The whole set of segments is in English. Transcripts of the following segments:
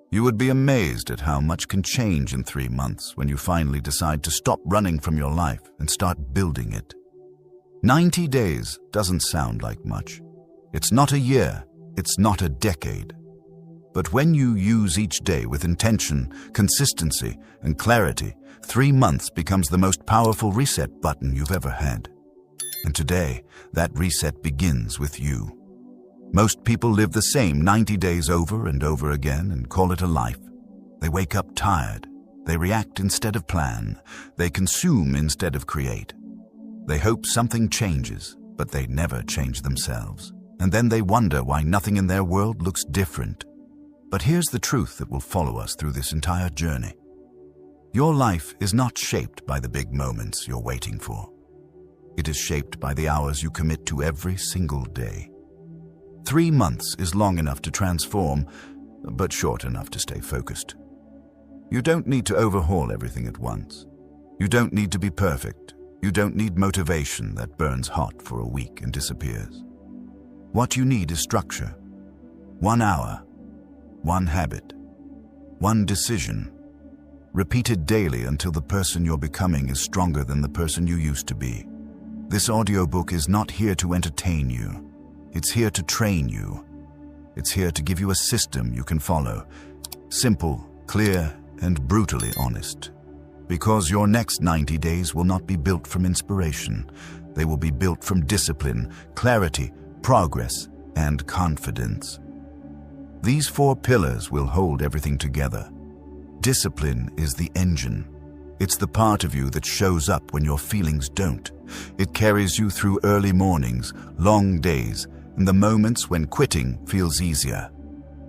You would be amazed at how much can change in 3 months when you finally decide to stop running from your life and start building it. 90 days doesn't sound like much. It's not a year, it's not a decade. But when you use each day with intention, consistency, and clarity, 3 months becomes the most powerful reset button you've ever had. And today, that reset begins with you. Most people live the same 90 days over and over again and call it a life. They wake up tired. They react instead of plan. They consume instead of create. They hope something changes, but they never change themselves. And then they wonder why nothing in their world looks different. But here's the truth that will follow us through this entire journey. Your life is not shaped by the big moments you're waiting for. It is shaped by the hours you commit to every single day. 3 months is long enough to transform, but short enough to stay focused. You don't need to overhaul everything at once. You don't need to be perfect. You don't need motivation that burns hot for a week and disappears. What you need is structure. 1 hour, 1 habit, 1 decision, repeated daily until the person you're becoming is stronger than the person you used to be. This audiobook is not here to entertain you. It's here to train you. It's here to give you a system you can follow. Simple, clear, and brutally honest. Because your next 90 days will not be built from inspiration. They will be built from discipline, clarity, progress, and confidence. These 4 pillars will hold everything together. Discipline is the engine. It's the part of you that shows up when your feelings don't. It carries you through early mornings, long days, and the moments when quitting feels easier.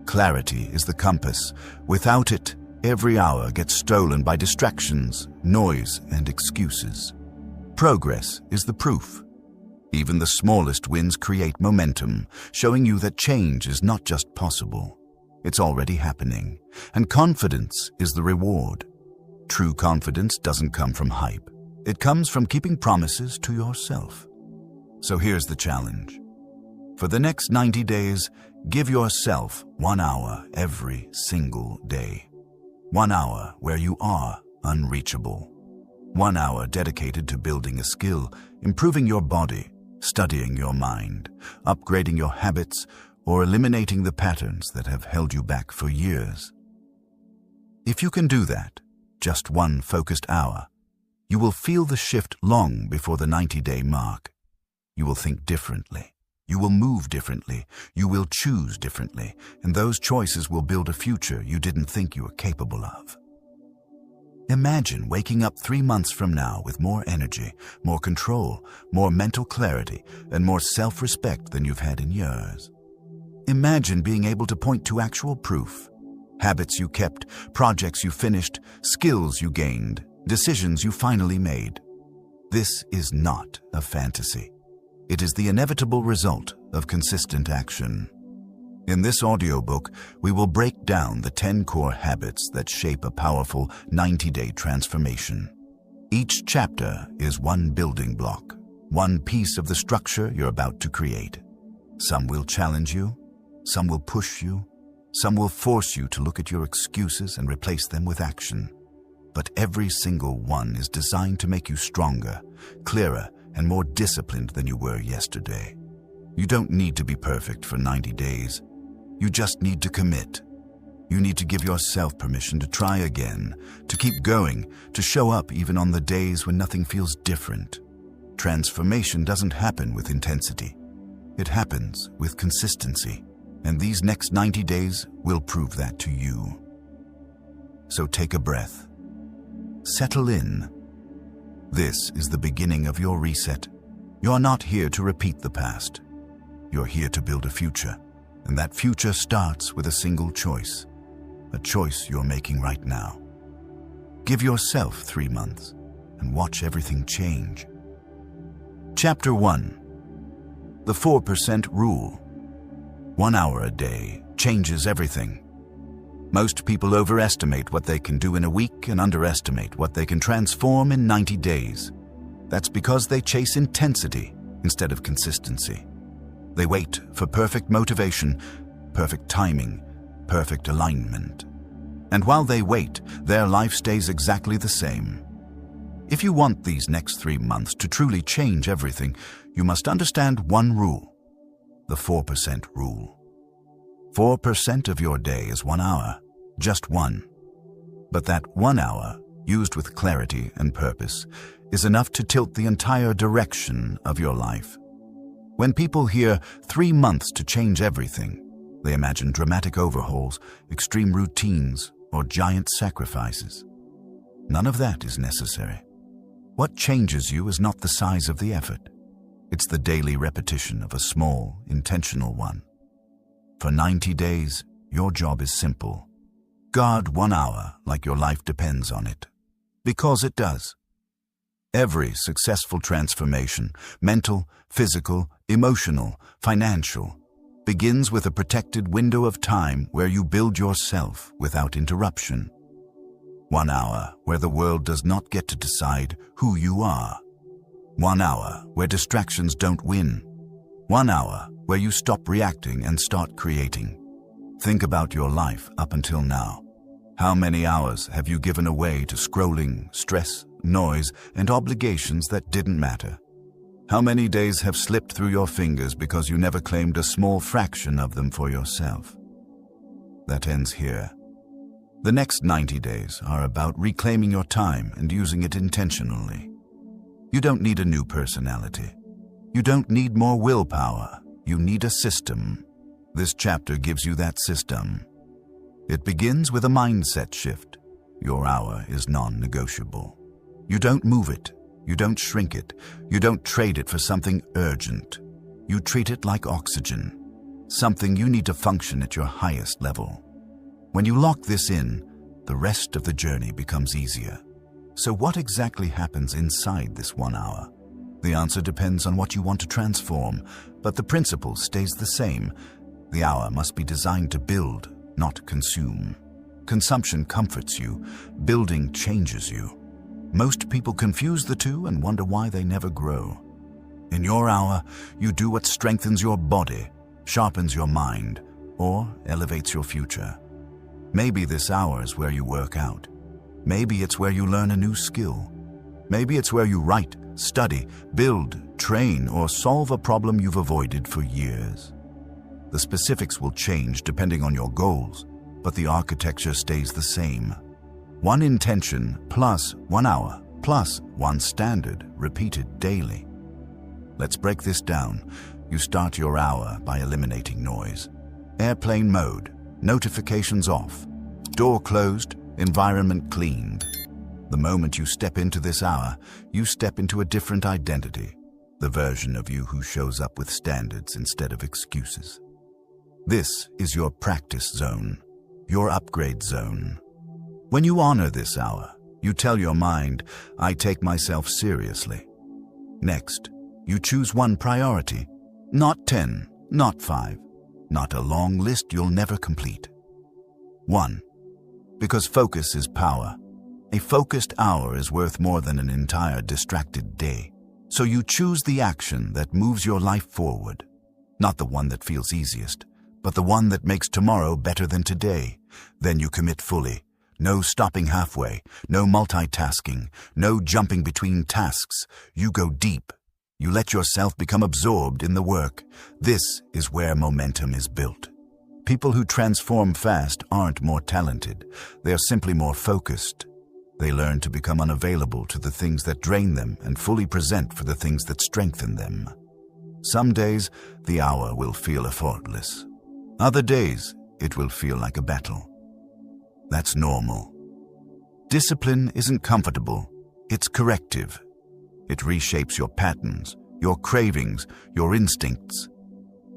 Clarity is the compass. Without it, every hour gets stolen by distractions, noise, and excuses. Progress is the proof. Even the smallest wins create momentum, showing you that change is not just possible. It's already happening. And confidence is the reward. True confidence doesn't come from hype. It comes from keeping promises to yourself. So here's the challenge. For the next 90 days, give yourself 1 hour every single day. 1 hour where you are unreachable. 1 hour dedicated to building a skill, improving your body, studying your mind, upgrading your habits, or eliminating the patterns that have held you back for years. If you can do that, just 1 focused hour, you will feel the shift long before the 90-day mark. You will think differently. You will move differently. You will choose differently. And those choices will build a future you didn't think you were capable of. Imagine waking up 3 months from now with more energy, more control, more mental clarity, and more self-respect than you've had in years. Imagine being able to point to actual proof. Habits you kept, projects you finished, skills you gained, decisions you finally made. This is not a fantasy. It is the inevitable result of consistent action. In this audiobook, we will break down the 10 core habits that shape a powerful 90-day transformation. Each chapter is 1 building block, 1 piece of the structure you're about to create. Some will challenge you, some will push you, some will force you to look at your excuses and replace them with action. But every single one is designed to make you stronger, clearer, and more disciplined than you were yesterday. You don't need to be perfect for 90 days. You just need to commit. You need to give yourself permission to try again, to keep going, to show up even on the days when nothing feels different. Transformation doesn't happen with intensity. It happens with consistency. And these next 90 days will prove that to you. So take a breath. Settle in. This is the beginning of your reset. You're not here to repeat the past. You're here to build a future. And that future starts with a single choice. A choice you're making right now. Give yourself 3 months and watch everything change. Chapter 1. The 4% Rule. 1 hour a day changes everything. Most people overestimate what they can do in a week and underestimate what they can transform in 90 days. That's because they chase intensity instead of consistency. They wait for perfect motivation, perfect timing, perfect alignment. And while they wait, their life stays exactly the same. If you want these next 3 months to truly change everything, you must understand one rule: the 4% rule. 4% of your day is 1 hour, just one. But that 1 hour, used with clarity and purpose, is enough to tilt the entire direction of your life. When people hear 3 months to change everything, they imagine dramatic overhauls, extreme routines, or giant sacrifices. None of that is necessary. What changes you is not the size of the effort. It's the daily repetition of a small, intentional one. For 90 days, your job is simple. Guard 1 hour like your life depends on it. Because it does. Every successful transformation, mental, physical, emotional, financial, begins with a protected window of time where you build yourself without interruption. 1 hour where the world does not get to decide who you are. 1 hour where distractions don't win. 1 hour where you stop reacting and start creating. Think about your life up until now. How many hours have you given away to scrolling, stress, noise, and obligations that didn't matter? How many days have slipped through your fingers because you never claimed a small fraction of them for yourself? That ends here. The next 90 days are about reclaiming your time and using it intentionally. You don't need a new personality. You don't need more willpower. You need a system. This chapter gives you that system. It begins with a mindset shift. Your hour is non-negotiable. You don't move it. You don't shrink it. You don't trade it for something urgent. You treat it like oxygen, something you need to function at your highest level. When you lock this in, the rest of the journey becomes easier. So what exactly happens inside this 1 hour? The answer depends on what you want to transform, but the principle stays the same. The hour must be designed to build, not consume. Consumption comforts you. Building changes you. Most people confuse the two and wonder why they never grow. In your hour, you do what strengthens your body, sharpens your mind, or elevates your future. Maybe this hour is where you work out. Maybe it's where you learn a new skill. Maybe it's where you write, study, build, train, or solve a problem you've avoided for years. The specifics will change depending on your goals, but the architecture stays the same. One intention plus 1 hour plus one standard repeated daily. Let's break this down. You start your hour by eliminating noise. Airplane mode, notifications off, door closed, environment cleaned. The moment you step into this hour, you step into a different identity, the version of you who shows up with standards instead of excuses. This is your practice zone, your upgrade zone. When you honor this hour, you tell your mind, I take myself seriously. Next, you choose one priority, not 10, not 5, not a long list you'll never complete. 1. Because focus is power. A focused hour is worth more than an entire distracted day. So you choose the action that moves your life forward. Not the one that feels easiest, but the one that makes tomorrow better than today. Then you commit fully. No stopping halfway, no multitasking, no jumping between tasks. You go deep. You let yourself become absorbed in the work. This is where momentum is built. People who transform fast aren't more talented. They are simply more focused. They learn to become unavailable to the things that drain them and fully present for the things that strengthen them. Some days, the hour will feel effortless. Other days, it will feel like a battle. That's normal. Discipline isn't comfortable, it's corrective. It reshapes your patterns, your cravings, your instincts.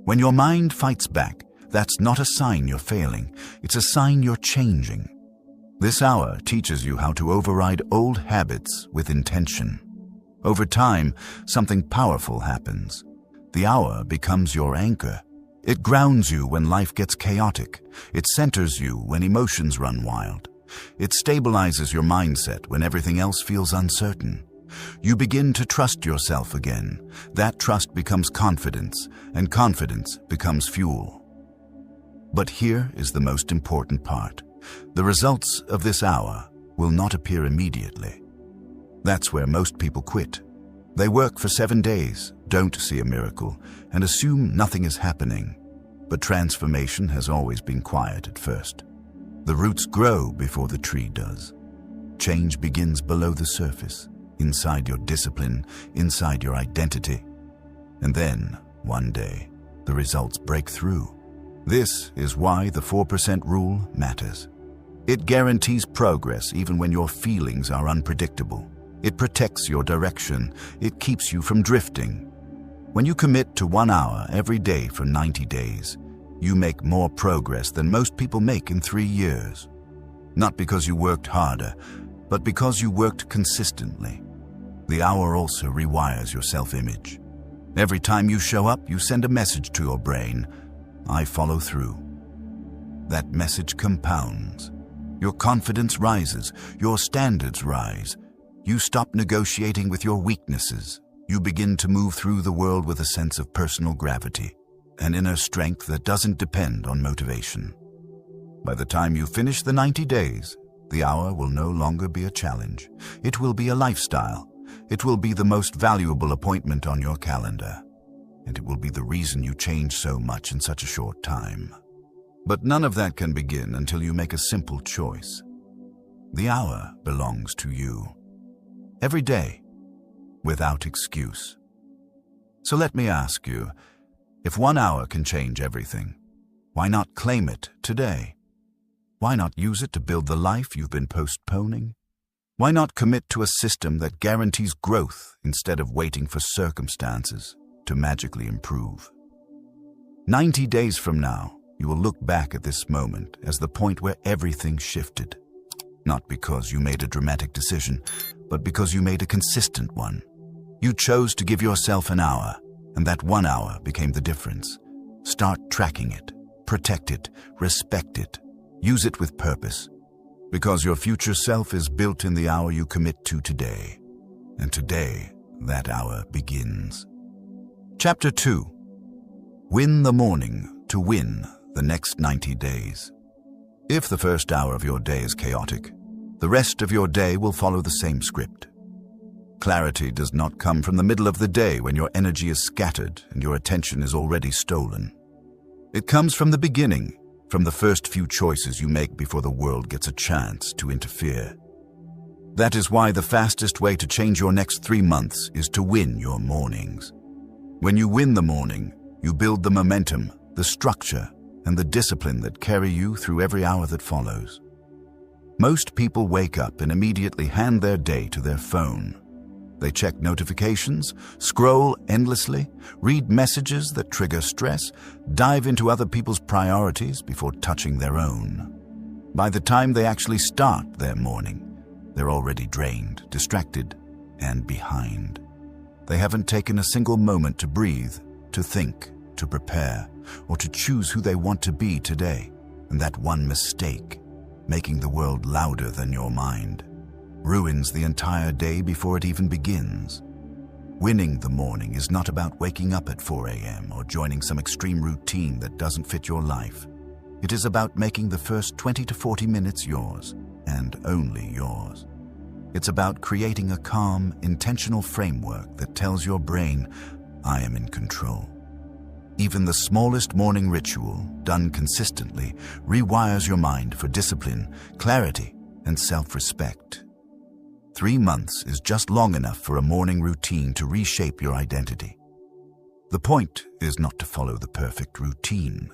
When your mind fights back, that's not a sign you're failing, it's a sign you're changing. This hour teaches you how to override old habits with intention. Over time, something powerful happens. The hour becomes your anchor. It grounds you when life gets chaotic. It centers you when emotions run wild. It stabilizes your mindset when everything else feels uncertain. You begin to trust yourself again. That trust becomes confidence, and confidence becomes fuel. But here is the most important part. The results of this hour will not appear immediately. That's where most people quit. They work for 7 days, don't see a miracle, and assume nothing is happening. But transformation has always been quiet at first. The roots grow before the tree does. Change begins below the surface, inside your discipline, inside your identity. And then, one day, the results break through. This is why the 4% rule matters. It guarantees progress even when your feelings are unpredictable. It protects your direction. It keeps you from drifting. When you commit to 1 hour every day for 90 days, you make more progress than most people make in 3 years. Not because you worked harder, but because you worked consistently. The hour also rewires your self-image. Every time you show up, you send a message to your brain, I follow through. That message compounds. Your confidence rises, your standards rise. You stop negotiating with your weaknesses. You begin to move through the world with a sense of personal gravity, an inner strength that doesn't depend on motivation. By the time you finish the 90 days, the hour will no longer be a challenge. It will be a lifestyle. It will be the most valuable appointment on your calendar. And it will be the reason you change so much in such a short time. But none of that can begin until you make a simple choice. The hour belongs to you. Every day, without excuse. So let me ask you, if 1 hour can change everything, why not claim it today? Why not use it to build the life you've been postponing? Why not commit to a system that guarantees growth instead of waiting for circumstances to magically improve? 90 days from now, you will look back at this moment as the point where everything shifted. Not because you made a dramatic decision, but because you made a consistent one. You chose to give yourself an hour, and that 1 hour became the difference. Start tracking it, protect it, respect it, use it with purpose. Because your future self is built in the hour you commit to today. And today, that hour begins. Chapter 2. Win the morning to win the next 90 days. If the first hour of your day is chaotic, the rest of your day will follow the same script. Clarity does not come from the middle of the day when your energy is scattered and your attention is already stolen. It comes from the beginning, from the first few choices you make before the world gets a chance to interfere. That is why the fastest way to change your next 3 months is to win your mornings. When you win the morning, you build the momentum, the structure, and the discipline that carry you through every hour that follows. Most people wake up and immediately hand their day to their phone. They check notifications, scroll endlessly, read messages that trigger stress, dive into other people's priorities before touching their own. By the time they actually start their morning, they're already drained, distracted, and behind. They haven't taken a single moment to breathe, to think, to prepare, or to choose who they want to be today. And that one mistake, making the world louder than your mind, ruins the entire day before it even begins. Winning the morning is not about waking up at 4 a.m. or joining some extreme routine that doesn't fit your life. It is about making the first 20 to 40 minutes yours, and only yours. It's about creating a calm, intentional framework that tells your brain, I am in control. Even the smallest morning ritual, done consistently, rewires your mind for discipline, clarity, and self-respect. 3 months is just long enough for a morning routine to reshape your identity. The point is not to follow the perfect routine.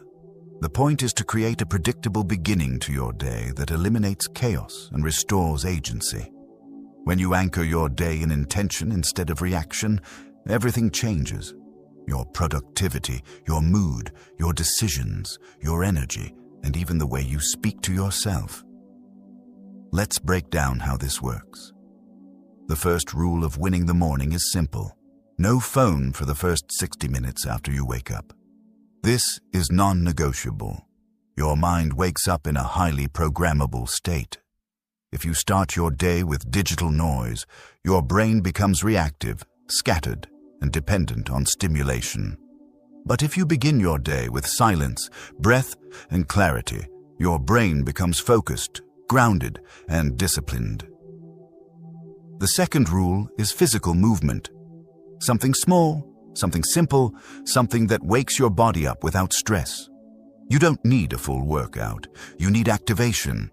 The point is to create a predictable beginning to your day that eliminates chaos and restores agency. When you anchor your day in intention instead of reaction, everything changes. Your productivity, your mood, your decisions, your energy, and even the way you speak to yourself. Let's break down how this works. The first rule of winning the morning is simple. No phone for the first 60 minutes after you wake up. This is non-negotiable. Your mind wakes up in a highly programmable state. If you start your day with digital noise, your brain becomes reactive, scattered, and dependent on stimulation. But if you begin your day with silence, breath, and clarity, Your brain becomes focused, grounded, and disciplined. The second rule is physical movement. Something small, something simple, something that wakes your body up without stress. You don't need a full workout. You need activation.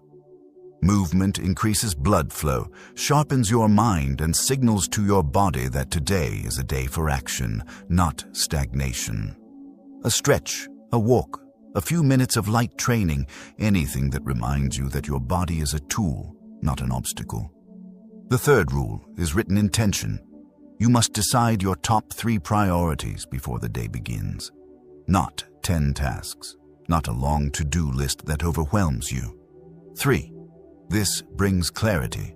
Movement increases blood flow, sharpens your mind, and signals to your body that today is a day for action, not stagnation. A stretch, a walk, a few minutes of light training, anything that reminds you that your body is a tool, not an obstacle. The third rule is written intention. You must decide your top 3 priorities before the day begins. Not 10 tasks, not a long to-do list that overwhelms you. 3. This brings clarity.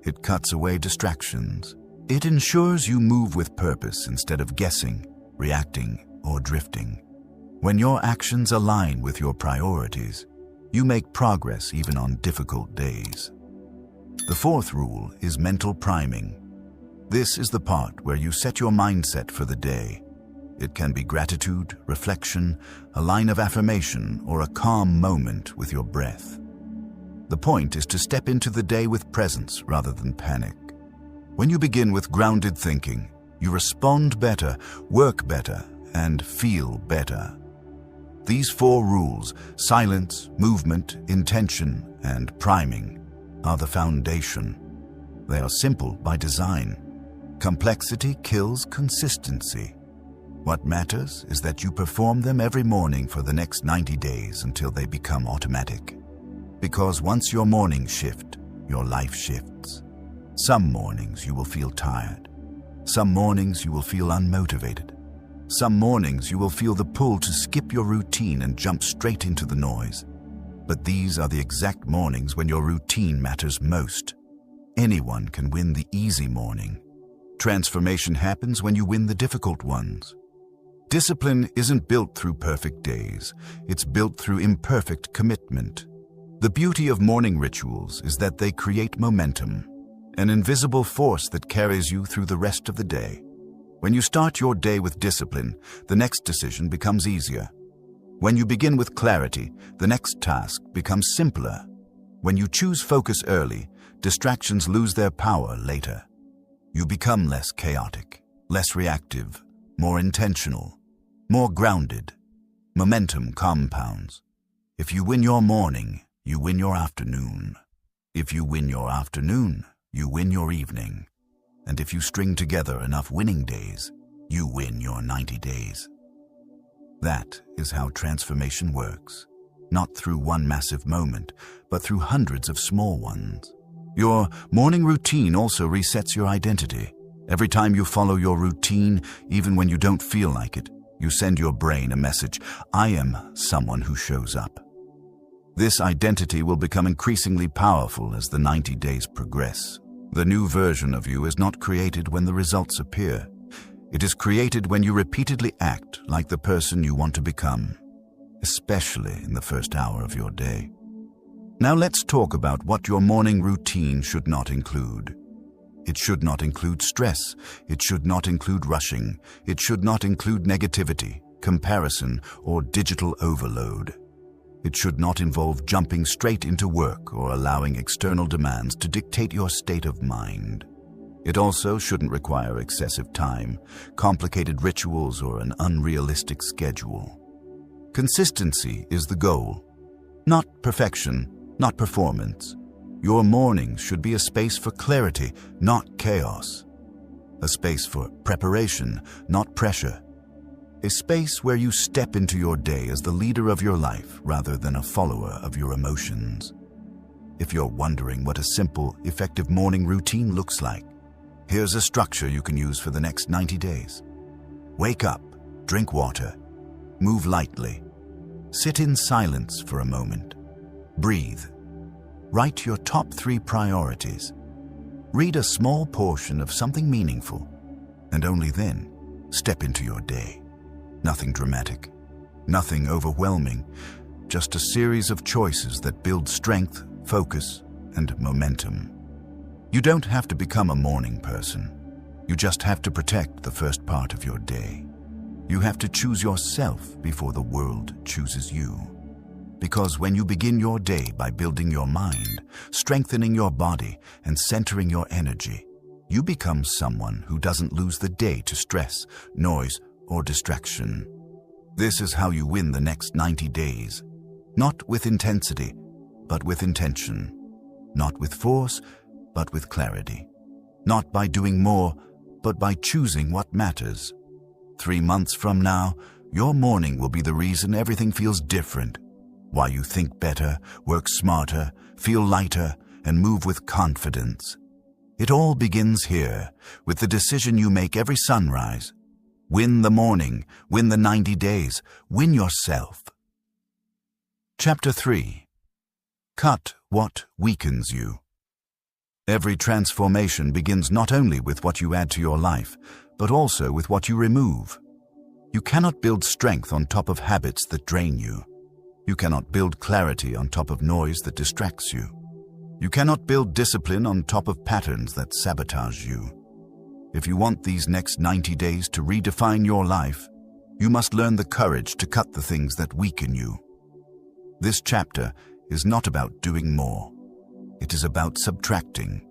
It cuts away distractions. It ensures you move with purpose instead of guessing, reacting, or drifting. When your actions align with your priorities, you make progress even on difficult days. The fourth rule is mental priming. This is the part where you set your mindset for the day. It can be gratitude, reflection, a line of affirmation, or a calm moment with your breath. The point is to step into the day with presence rather than panic. When you begin with grounded thinking, you respond better, work better, and feel better. These 4 rules, silence, movement, intention, and priming, are the foundation. They are simple by design. Complexity kills consistency. What matters is that you perform them every morning for the next 90 days until they become automatic. Because once your mornings shift, your life shifts. Some mornings you will feel tired. Some mornings you will feel unmotivated. Some mornings you will feel the pull to skip your routine and jump straight into the noise. But these are the exact mornings when your routine matters most. Anyone can win the easy morning. Transformation happens when you win the difficult ones. Discipline isn't built through perfect days. It's built through imperfect commitment. The beauty of morning rituals is that they create momentum, an invisible force that carries you through the rest of the day. When you start your day with discipline, the next decision becomes easier. When you begin with clarity, the next task becomes simpler. When you choose focus early, distractions lose their power later. You become less chaotic, less reactive, more intentional, more grounded. Momentum compounds. If you win your morning, you win your afternoon. If you win your afternoon, you win your evening. And if you string together enough winning days, you win your 90 days. That is how transformation works. Not through one massive moment, but through hundreds of small ones. Your morning routine also resets your identity. Every time you follow your routine, even when you don't feel like it, you send your brain a message: I am someone who shows up. This identity will become increasingly powerful as the 90 days progress. The new version of you is not created when the results appear. It is created when you repeatedly act like the person you want to become, especially in the first hour of your day. Now let's talk about what your morning routine should not include. It should not include stress. It should not include rushing. It should not include negativity, comparison, or digital overload. It should not involve jumping straight into work or allowing external demands to dictate your state of mind. It also shouldn't require excessive time, complicated rituals, or an unrealistic schedule. Consistency is the goal, not perfection, not performance. Your morning should be a space for clarity, not chaos. A space for preparation, not pressure. A space where you step into your day as the leader of your life rather than a follower of your emotions. If you're wondering what a simple, effective morning routine looks like, here's a structure you can use for the next 90 days. Wake up, drink water, move lightly, sit in silence for a moment, breathe, write your top 3 priorities, read a small portion of something meaningful, and only then step into your day. Nothing dramatic, nothing overwhelming, just a series of choices that build strength, focus, and momentum. You don't have to become a morning person. You just have to protect the first part of your day. You have to choose yourself before the world chooses you. Because when you begin your day by building your mind, strengthening your body, and centering your energy, you become someone who doesn't lose the day to stress, noise, or distraction. This is how you win the next 90 days. Not with intensity, but with intention. Not with force, but with clarity. Not by doing more, but by choosing what matters. 3 months from now, your morning will be the reason everything feels different. Why you think better, work smarter, feel lighter, and move with confidence. It all begins here, with the decision you make every sunrise. Win the morning, win the 90 days, win yourself. Chapter 3. Cut what weakens you. Every transformation begins not only with what you add to your life, but also with what you remove. You cannot build strength on top of habits that drain you. You cannot build clarity on top of noise that distracts you. You cannot build discipline on top of patterns that sabotage you. If you want these next 90 days to redefine your life, you must learn the courage to cut the things that weaken you. This chapter is not about doing more. It is about subtracting,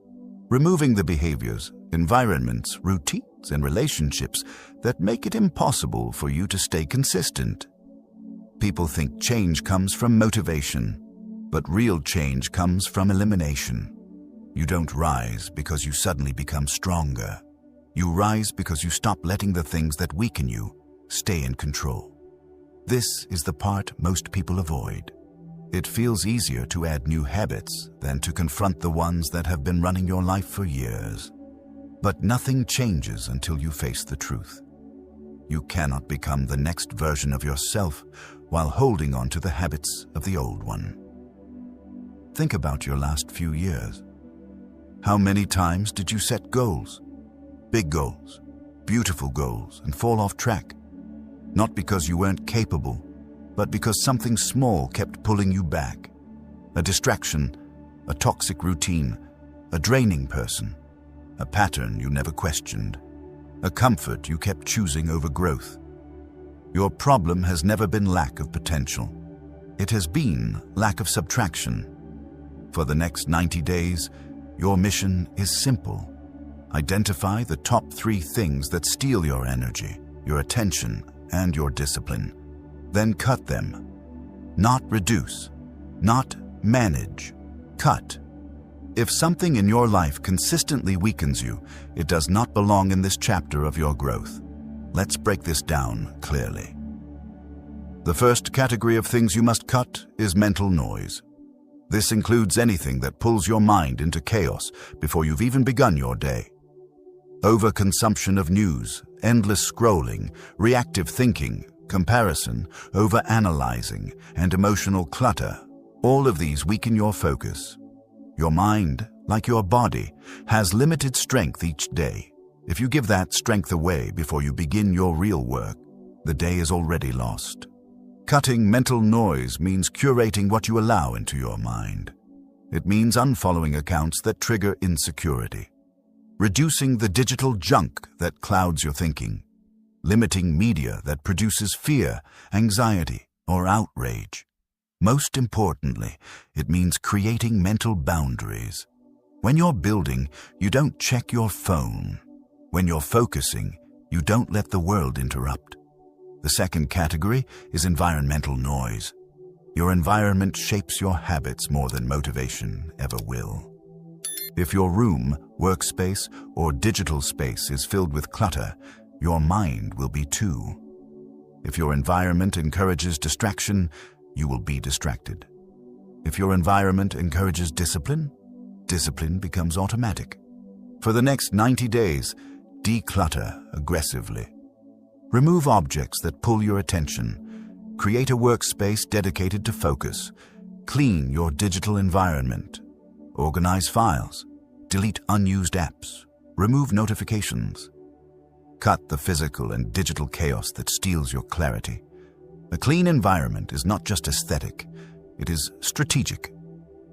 removing the behaviors, environments, routines, and relationships that make it impossible for you to stay consistent. People think change comes from motivation, but real change comes from elimination. You don't rise because you suddenly become stronger. You rise because you stop letting the things that weaken you stay in control. This is the part most people avoid. It feels easier to add new habits than to confront the ones that have been running your life for years. But nothing changes until you face the truth. You cannot become the next version of yourself while holding on to the habits of the old one. Think about your last few years. How many times did you set goals? Big goals, beautiful goals, and fall off track? Not because you weren't capable, but because something small kept pulling you back. A distraction, a toxic routine, a draining person, a pattern you never questioned, a comfort you kept choosing over growth. Your problem has never been lack of potential. It has been lack of subtraction. For the next 90 days, your mission is simple. Identify the top 3 things that steal your energy, your attention, and your discipline. Then cut them. Not reduce. Not manage. Cut. If something in your life consistently weakens you, it does not belong in this chapter of your growth. Let's break this down clearly. The first category of things you must cut is mental noise. This includes anything that pulls your mind into chaos before you've even begun your day. Overconsumption of news, endless scrolling, reactive thinking, comparison, overanalyzing, and emotional clutter. All of these weaken your focus. Your mind, like your body, has limited strength each day. If you give that strength away before you begin your real work, the day is already lost. Cutting mental noise means curating what you allow into your mind. It means unfollowing accounts that trigger insecurity, reducing the digital junk that clouds your thinking, limiting media that produces fear, anxiety, or outrage. Most importantly, it means creating mental boundaries. When you're building, you don't check your phone. When you're focusing, you don't let the world interrupt. The second category is environmental noise. Your environment shapes your habits more than motivation ever will. If your room, workspace, or digital space is filled with clutter, your mind will be too. If your environment encourages distraction, you will be distracted. If your environment encourages discipline, discipline becomes automatic. For the next 90 days, declutter aggressively. Remove objects that pull your attention. Create a workspace dedicated to focus. Clean your digital environment. Organize files. Delete unused apps. Remove notifications. Cut the physical and digital chaos that steals your clarity. A clean environment is not just aesthetic, it is strategic.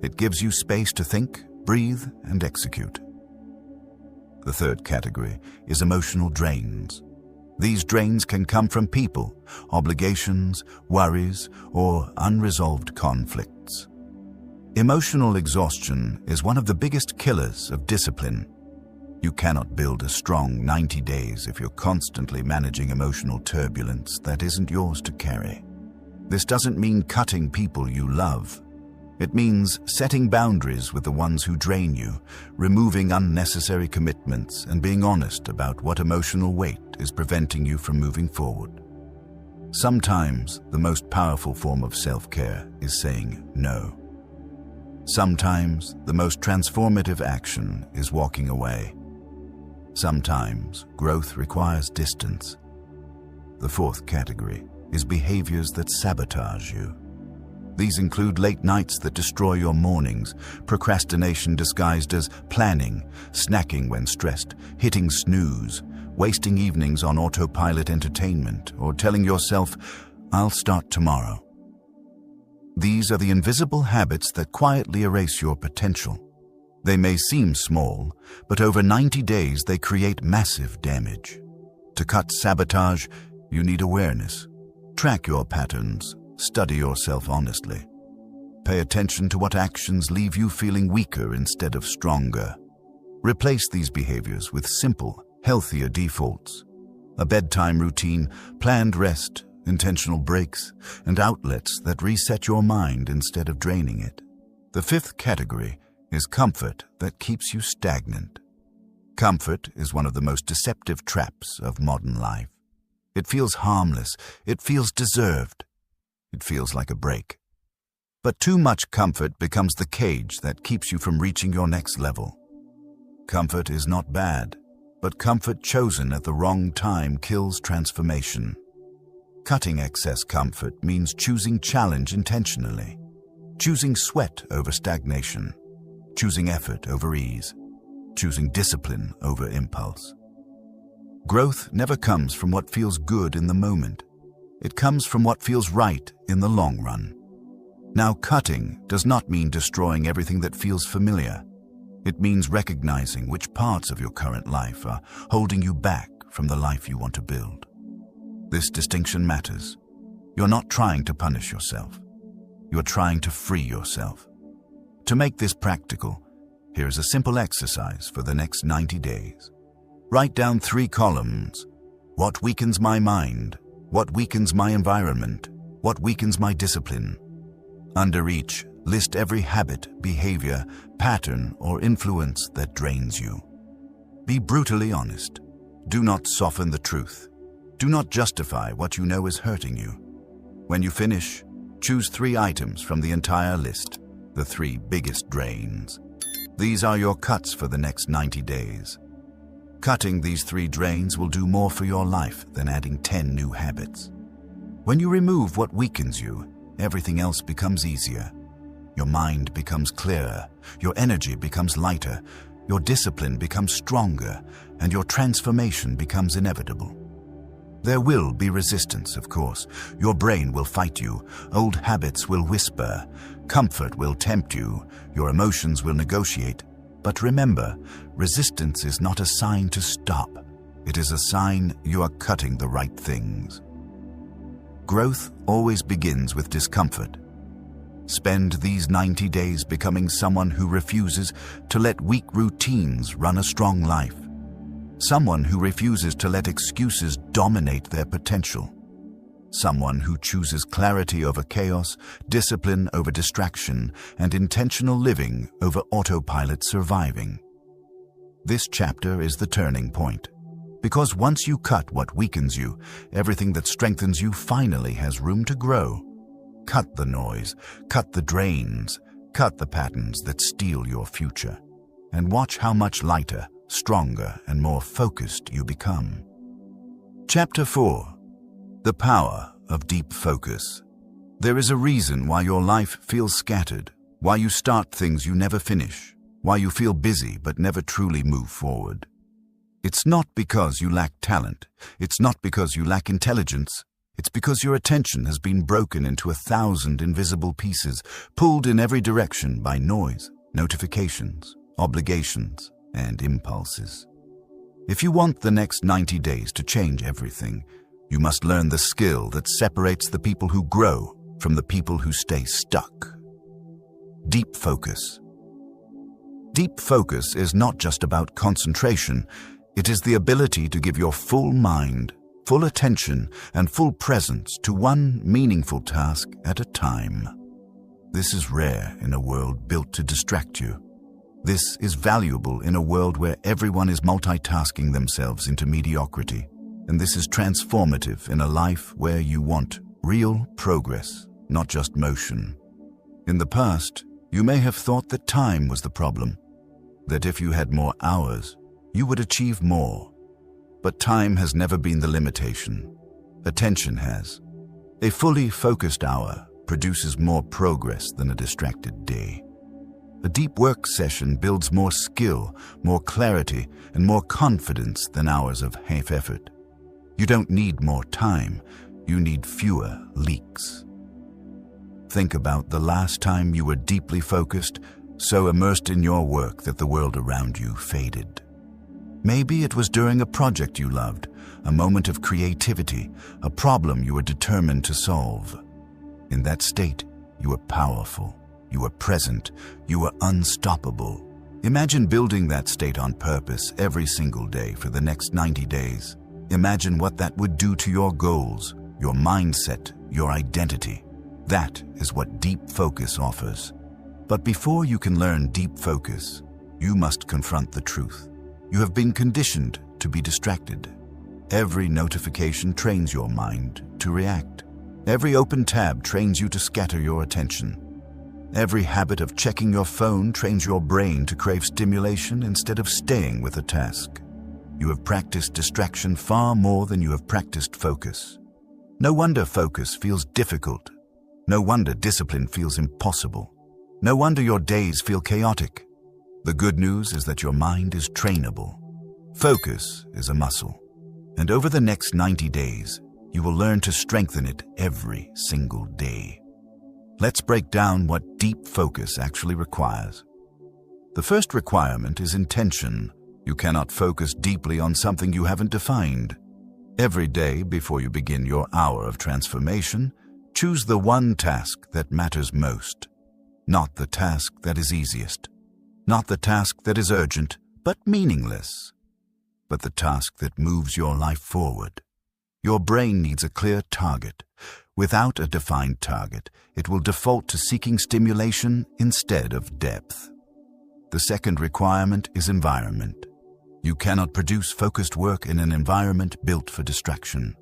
It gives you space to think, breathe, and execute. The third category is emotional drains. These drains can come from people, obligations, worries, or unresolved conflicts. Emotional exhaustion is one of the biggest killers of discipline. You cannot build a strong 90 days if you're constantly managing emotional turbulence that isn't yours to carry. This doesn't mean cutting people you love. It means setting boundaries with the ones who drain you, removing unnecessary commitments, and being honest about what emotional weight is preventing you from moving forward. Sometimes the most powerful form of self-care is saying no. Sometimes the most transformative action is walking away. Sometimes growth requires distance. The fourth category is behaviors that sabotage you. These include late nights that destroy your mornings, procrastination disguised as planning, snacking when stressed, hitting snooze, wasting evenings on autopilot entertainment, or telling yourself, "I'll start tomorrow." These are the invisible habits that quietly erase your potential. They may seem small, but over 90 days they create massive damage. To cut sabotage, you need awareness. Track your patterns. Study yourself honestly. Pay attention to what actions leave you feeling weaker instead of stronger. Replace these behaviors with simple, healthier defaults. A bedtime routine, planned rest, intentional breaks, and outlets that reset your mind instead of draining it. The fifth category is comfort that keeps you stagnant. Comfort is one of the most deceptive traps of modern life. It feels harmless. It feels deserved. It feels like a break. But too much comfort becomes the cage that keeps you from reaching your next level. Comfort is not bad, but comfort chosen at the wrong time kills transformation. Cutting excess comfort means choosing challenge intentionally, choosing sweat over stagnation, choosing effort over ease, choosing discipline over impulse. Growth never comes from what feels good in the moment. It comes from what feels right in the long run. Now, cutting does not mean destroying everything that feels familiar. It means recognizing which parts of your current life are holding you back from the life you want to build. This distinction matters. You're not trying to punish yourself. You're trying to free yourself. To make this practical, here is a simple exercise for the next 90 days. Write down 3 columns. What weakens my mind? What weakens my environment? What weakens my discipline? Under each, list every habit, behavior, pattern, or influence that drains you. Be brutally honest. Do not soften the truth. Do not justify what you know is hurting you. When you finish, choose 3 items from the entire list, the 3 biggest drains. These are your cuts for the next 90 days. Cutting these 3 drains will do more for your life than adding 10 new habits. When you remove what weakens you, everything else becomes easier. Your mind becomes clearer, your energy becomes lighter, your discipline becomes stronger, and your transformation becomes inevitable. There will be resistance, of course. Your brain will fight you, old habits will whisper, comfort will tempt you, your emotions will negotiate. But remember, resistance is not a sign to stop. It is a sign you are cutting the right things. Growth always begins with discomfort. Spend these 90 days becoming someone who refuses to let weak routines run a strong life. Someone who refuses to let excuses dominate their potential. Someone who chooses clarity over chaos, discipline over distraction, and intentional living over autopilot surviving. This chapter is the turning point. Because once you cut what weakens you, everything that strengthens you finally has room to grow. Cut the noise, cut the drains, cut the patterns that steal your future, and watch how much lighter, stronger, and more focused you become. Chapter 4. The power of deep focus. There is a reason why your life feels scattered, why you start things you never finish, why you feel busy but never truly move forward. It's not because you lack talent. It's not because you lack intelligence. It's because your attention has been broken into 1,000 invisible pieces, pulled in every direction by noise, notifications, obligations, and impulses. If you want the next 90 days to change everything, you must learn the skill that separates the people who grow from the people who stay stuck. Deep focus. Deep focus is not just about concentration. It is the ability to give your full mind, full attention, and full presence to one meaningful task at a time. This is rare in a world built to distract you. This is valuable in a world where everyone is multitasking themselves into mediocrity. And this is transformative in a life where you want real progress, not just motion. In the past, you may have thought that time was the problem, that if you had more hours, you would achieve more. But time has never been the limitation. Attention has. A fully focused hour produces more progress than a distracted day. A deep work session builds more skill, more clarity, and more confidence than hours of half effort. You don't need more time, you need fewer leaks. Think about the last time you were deeply focused, so immersed in your work that the world around you faded. Maybe it was during a project you loved, a moment of creativity, a problem you were determined to solve. In that state, you were powerful, you were present, you were unstoppable. Imagine building that state on purpose every single day for the next 90 days. Imagine what that would do to your goals, your mindset, your identity. That is what deep focus offers. But before you can learn deep focus, you must confront the truth. You have been conditioned to be distracted. Every notification trains your mind to react. Every open tab trains you to scatter your attention. Every habit of checking your phone trains your brain to crave stimulation instead of staying with a task. You have practiced distraction far more than you have practiced focus. No wonder focus feels difficult. No wonder discipline feels impossible. No wonder your days feel chaotic. The good news is that your mind is trainable. Focus is a muscle. And over the next 90 days, you will learn to strengthen it every single day. Let's break down what deep focus actually requires. The first requirement is intention. You cannot focus deeply on something you haven't defined. Every day before you begin your hour of transformation, choose the one task that matters most. Not the task that is easiest. Not the task that is urgent, but meaningless. But the task that moves your life forward. Your brain needs a clear target. Without a defined target, it will default to seeking stimulation instead of depth. The second requirement is environment. You cannot produce focused work in an environment built for distraction.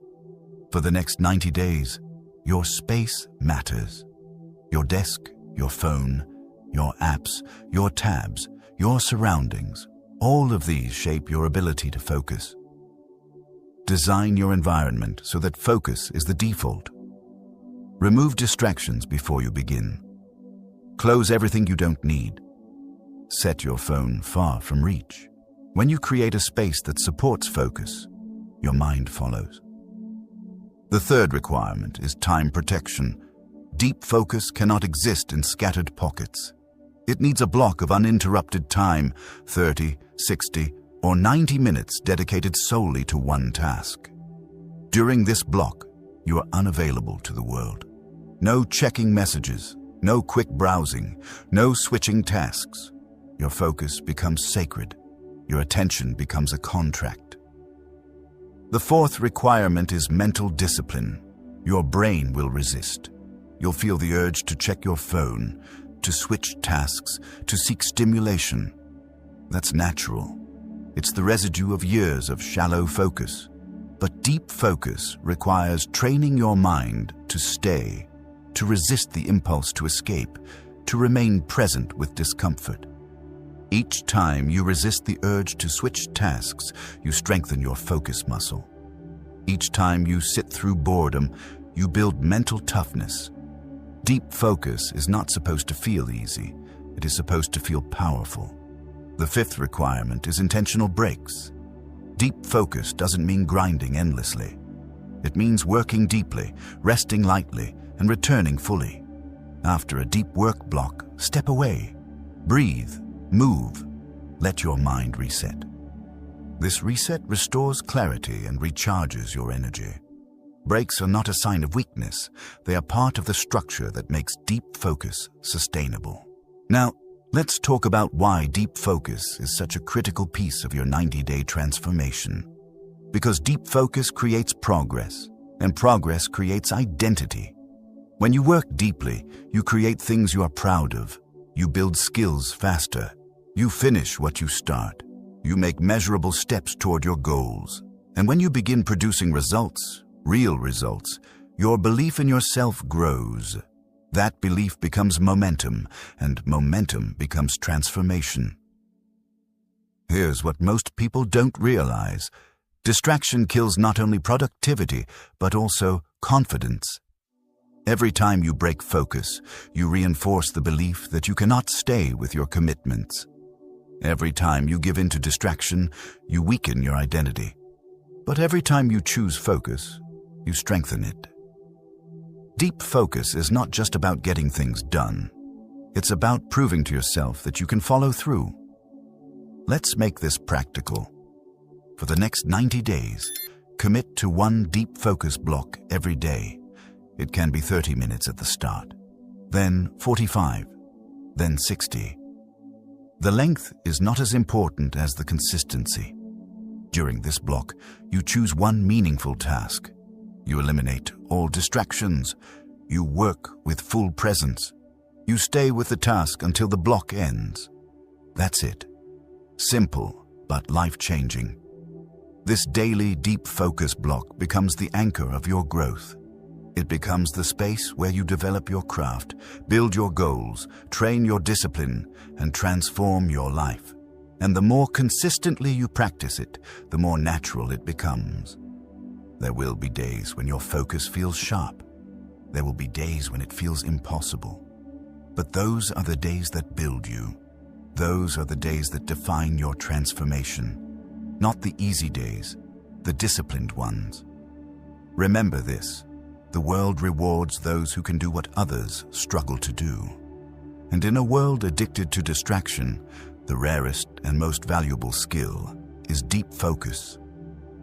For the next 90 days, your space matters. Your desk, your phone, your apps, your tabs, your surroundings, all of these shape your ability to focus. Design your environment so that focus is the default. Remove distractions before you begin. Close everything you don't need. Set your phone far from reach. When you create a space that supports focus, your mind follows. The third requirement is time protection. Deep focus cannot exist in scattered pockets. It needs a block of uninterrupted time, 30, 60, or 90 minutes dedicated solely to one task. During this block, you are unavailable to the world. No checking messages, no quick browsing, no switching tasks. Your focus becomes sacred. Your attention becomes a contract. The fourth requirement is mental discipline. Your brain will resist. You'll feel the urge to check your phone, to switch tasks, to seek stimulation. That's natural. It's the residue of years of shallow focus. But deep focus requires training your mind to stay, to resist the impulse to escape, to remain present with discomfort. Each time you resist the urge to switch tasks, you strengthen your focus muscle. Each time you sit through boredom, you build mental toughness. Deep focus is not supposed to feel easy. It is supposed to feel powerful. The fifth requirement is intentional breaks. Deep focus doesn't mean grinding endlessly. It means working deeply, resting lightly, and returning fully. After a deep work block, step away. Breathe. Move. Let your mind reset. This reset restores clarity and recharges your energy. Breaks are not a sign of weakness. They are part of the structure that makes deep focus sustainable. Now, let's talk about why deep focus is such a critical piece of your 90-day transformation. Because deep focus creates progress, and progress creates identity. When you work deeply, you create things you are proud of. You build skills faster. You finish what you start. You make measurable steps toward your goals. And when you begin producing results, real results, your belief in yourself grows. That belief becomes momentum, and momentum becomes transformation. Here's what most people don't realize. Distraction kills not only productivity, but also confidence. Every time you break focus, you reinforce the belief that you cannot stay with your commitments. Every time you give in to distraction, you weaken your identity. But every time you choose focus, you strengthen it. Deep focus is not just about getting things done. It's about proving to yourself that you can follow through. Let's make this practical. For the next 90 days, commit to one deep focus block every day. It can be 30 minutes at the start, then 45, then 60. The length is not as important as the consistency. During this block, you choose one meaningful task. You eliminate all distractions. You work with full presence. You stay with the task until the block ends. That's it. Simple, but life-changing. This daily deep focus block becomes the anchor of your growth. It becomes the space where you develop your craft, build your goals, train your discipline, and transform your life. And the more consistently you practice it, the more natural it becomes. There will be days when your focus feels sharp. There will be days when it feels impossible. But those are the days that build you. Those are the days that define your transformation. Not the easy days, the disciplined ones. Remember this. The world rewards those who can do what others struggle to do. And in a world addicted to distraction, the rarest and most valuable skill is deep focus.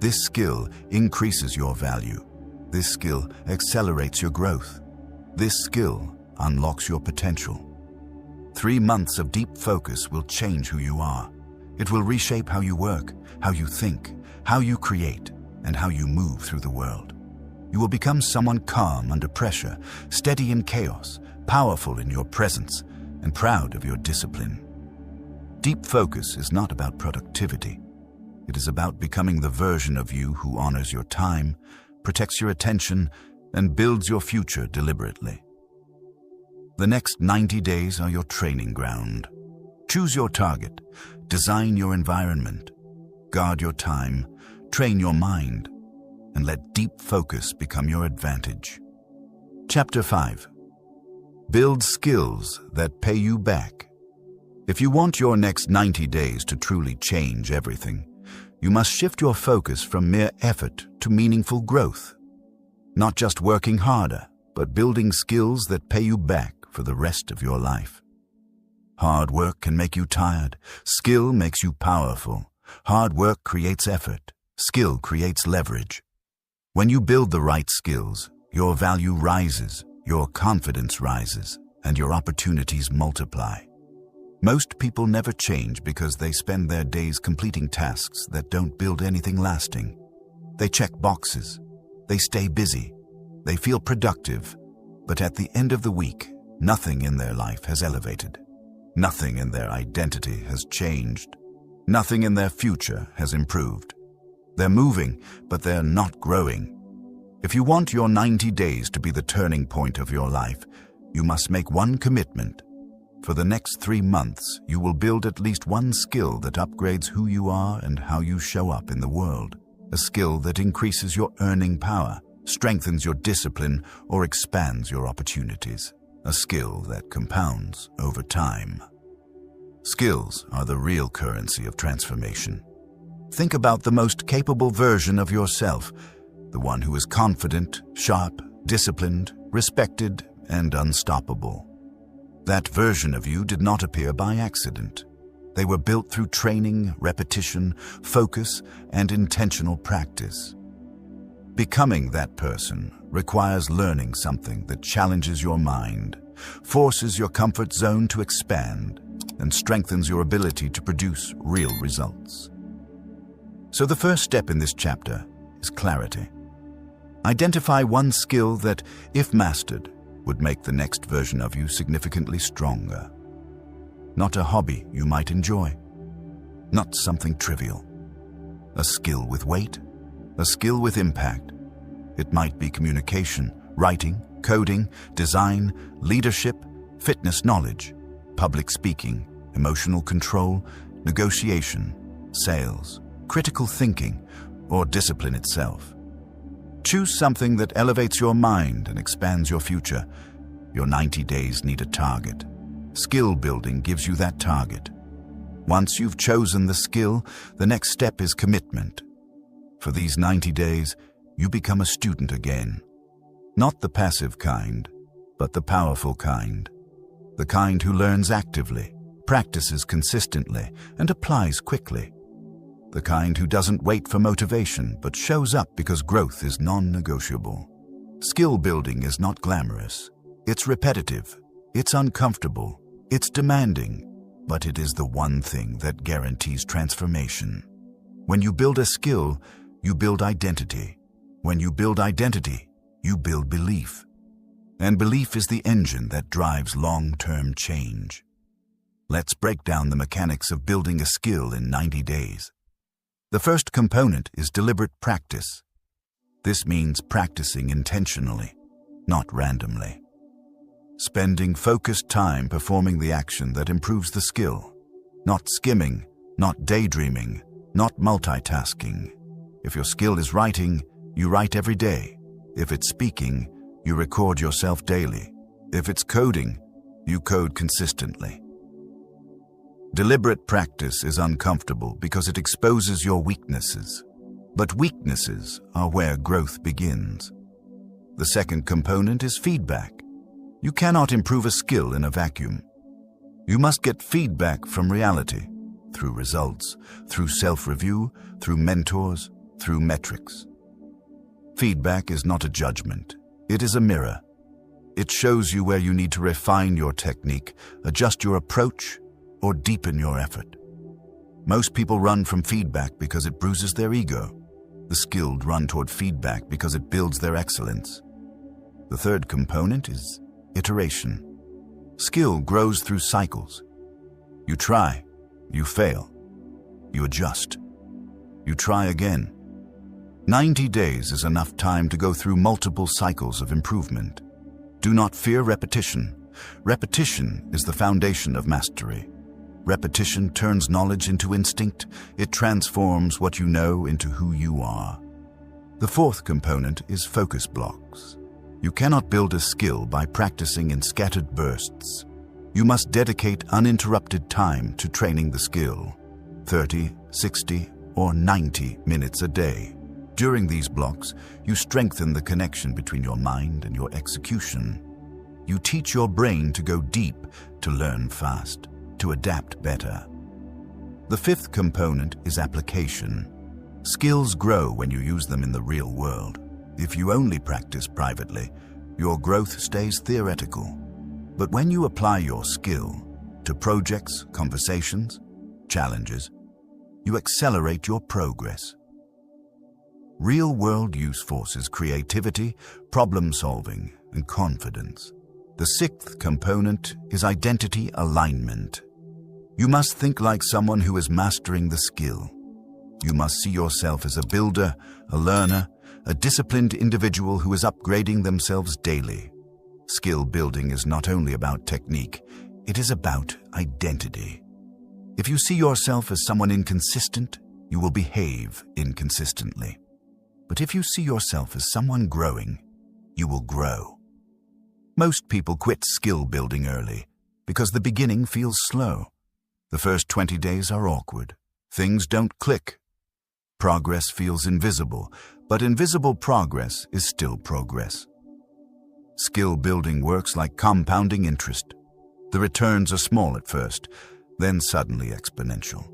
This skill increases your value. This skill accelerates your growth. This skill unlocks your potential. 3 months of deep focus will change who you are. It will reshape how you work, how you think, how you create, and how you move through the world. You will become someone calm under pressure, steady in chaos, powerful in your presence, and proud of your discipline. Deep focus is not about productivity. It is about becoming the version of you who honors your time, protects your attention, and builds your future deliberately. The next 90 days are your training ground. Choose your target, design your environment, guard your time, train your mind, and let deep focus become your advantage. Chapter 5. Build skills that pay you back. If you want your next 90 days to truly change everything, you must shift your focus from mere effort to meaningful growth. Not just working harder, but building skills that pay you back for the rest of your life. Hard work can make you tired. Skill makes you powerful. Hard work creates effort. Skill creates leverage. When you build the right skills, your value rises, your confidence rises, and your opportunities multiply. Most people never change because they spend their days completing tasks that don't build anything lasting. They check boxes. They stay busy. They feel productive. But at the end of the week, nothing in their life has elevated. Nothing in their identity has changed. Nothing in their future has improved. They're moving, but they're not growing. If you want your 90 days to be the turning point of your life, you must make one commitment. For the next 3 months, you will build at least one skill that upgrades who you are and how you show up in the world. A skill that increases your earning power, strengthens your discipline, or expands your opportunities. A skill that compounds over time. Skills are the real currency of transformation. Think about the most capable version of yourself, the one who is confident, sharp, disciplined, respected, and unstoppable. That version of you did not appear by accident. They were built through training, repetition, focus, and intentional practice. Becoming that person requires learning something that challenges your mind, forces your comfort zone to expand, and strengthens your ability to produce real results. So the first step in this chapter is clarity. Identify one skill that, if mastered, would make the next version of you significantly stronger. Not a hobby you might enjoy. Not something trivial. A skill with weight. A skill with impact. It might be communication, writing, coding, design, leadership, fitness knowledge, public speaking, emotional control, negotiation, sales, critical thinking, or discipline itself. Choose something that elevates your mind and expands your future. Your 90 days need a target. Skill building gives you that target. Once you've chosen the skill, the next step is commitment. For these 90 days, you become a student again. Not the passive kind, but the powerful kind. The kind who learns actively, practices consistently, and applies quickly. The kind who doesn't wait for motivation, but shows up because growth is non-negotiable. Skill building is not glamorous. It's repetitive. It's uncomfortable. It's demanding. But it is the one thing that guarantees transformation. When you build a skill, you build identity. When you build identity, you build belief. And belief is the engine that drives long-term change. Let's break down the mechanics of building a skill in 90 days. The first component is deliberate practice. This means practicing intentionally, not randomly. Spending focused time performing the action that improves the skill. Not skimming, not daydreaming, not multitasking. If your skill is writing, you write every day. If it's speaking, you record yourself daily. If it's coding, you code consistently. Deliberate practice is uncomfortable because it exposes your weaknesses. But weaknesses are where growth begins. The second component is feedback. You cannot improve a skill in a vacuum. You must get feedback from reality, through results, through self-review, through mentors, through metrics. Feedback is not a judgment. It is a mirror. It shows you where you need to refine your technique, adjust your approach, or deepen your effort. Most people run from feedback because it bruises their ego. The skilled run toward feedback because it builds their excellence. The third component is iteration. Skill grows through cycles. You try, you fail, you adjust, you try again. 90 days is enough time to go through multiple cycles of improvement. Do not fear repetition. Repetition is the foundation of mastery. Repetition turns knowledge into instinct. It transforms what you know into who you are. The fourth component is focus blocks. You cannot build a skill by practicing in scattered bursts. You must dedicate uninterrupted time to training the skill, 30, 60, or 90 minutes a day. During these blocks, you strengthen the connection between your mind and your execution. You teach your brain to go deep, to learn fast, to adapt better. The fifth component is application. Skills grow when you use them in the real world. If you only practice privately, your growth stays theoretical. But when you apply your skill to projects, conversations, challenges, you accelerate your progress. Real-world use forces creativity, problem-solving, and confidence. The sixth component is identity alignment. You must think like someone who is mastering the skill. You must see yourself as a builder, a learner, a disciplined individual who is upgrading themselves daily. Skill building is not only about technique, it is about identity. If you see yourself as someone inconsistent, you will behave inconsistently. But if you see yourself as someone growing, you will grow. Most people quit skill building early because the beginning feels slow. The first 20 days are awkward. Things don't click. Progress feels invisible, but invisible progress is still progress. Skill building works like compounding interest. The returns are small at first, then suddenly exponential.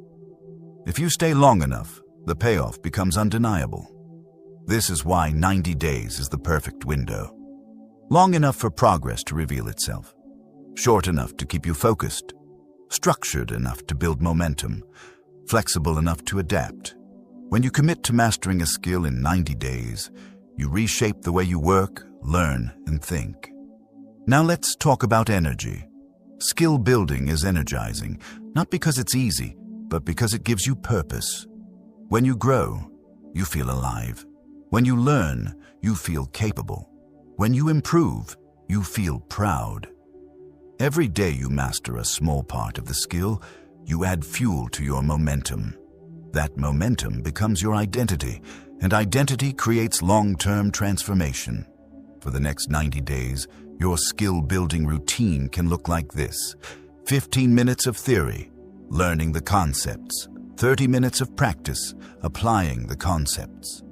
If you stay long enough, the payoff becomes undeniable. This is why 90 days is the perfect window. Long enough for progress to reveal itself. Short enough to keep you focused. Structured enough to build momentum. Flexible enough to adapt. When you commit to mastering a skill in 90 days, you reshape the way you work, learn, and think. Now let's talk about energy. Skill building is energizing, not because it's easy, but because it gives you purpose. When you grow, you feel alive. When you learn, you feel capable. When you improve, you feel proud. Every day you master a small part of the skill, you add fuel to your momentum. That momentum becomes your identity, and identity creates long-term transformation. For the next 90 days, your skill-building routine can look like this. 15 minutes of theory, learning the concepts. 30 minutes of practice, applying the concepts.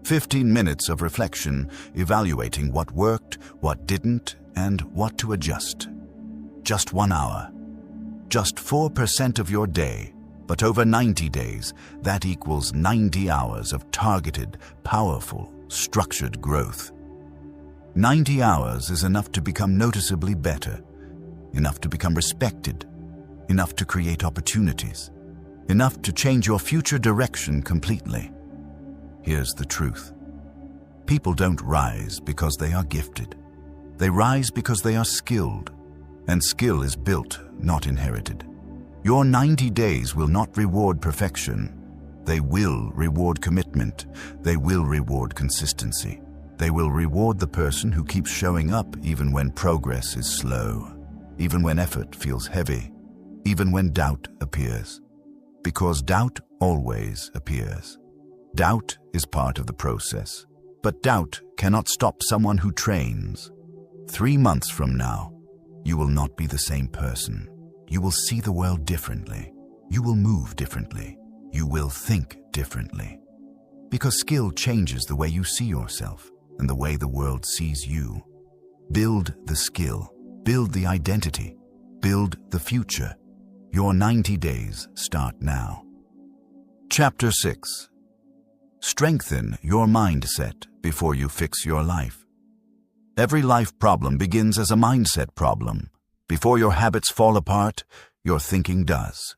15 minutes of reflection, evaluating what worked, what didn't, and what to adjust. Just 1 hour. Just 4% of your day, but over 90 days, that equals 90 hours of targeted, powerful, structured growth. 90 hours is enough to become noticeably better, enough to become respected, enough to create opportunities, enough to change your future direction completely. Here's the truth. People don't rise because they are gifted. They rise because they are skilled, and skill is built, not inherited. Your 90 days will not reward perfection. They will reward commitment. They will reward consistency. They will reward the person who keeps showing up even when progress is slow, even when effort feels heavy, even when doubt appears. Because doubt always appears. Doubt is part of the process, but doubt cannot stop someone who trains. 3 months from now, you will not be the same person. You will see the world differently. You will move differently. You will think differently. Because skill changes the way you see yourself and the way the world sees you. Build the skill. Build the identity. Build the future. Your 90 days start now. Chapter 6. Strengthen your mindset before you fix your life. Every life problem begins as a mindset problem. Before your habits fall apart, your thinking does.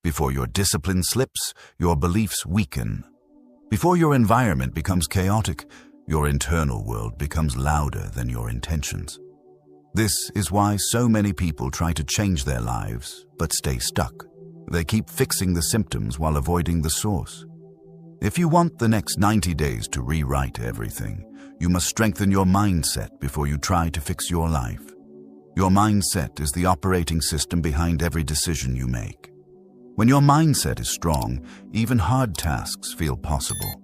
Before your discipline slips, your beliefs weaken. Before your environment becomes chaotic, your internal world becomes louder than your intentions. This is why so many people try to change their lives, but stay stuck. They keep fixing the symptoms while avoiding the source. If you want the next 90 days to rewrite everything, you must strengthen your mindset before you try to fix your life. Your mindset is the operating system behind every decision you make. When your mindset is strong, even hard tasks feel possible.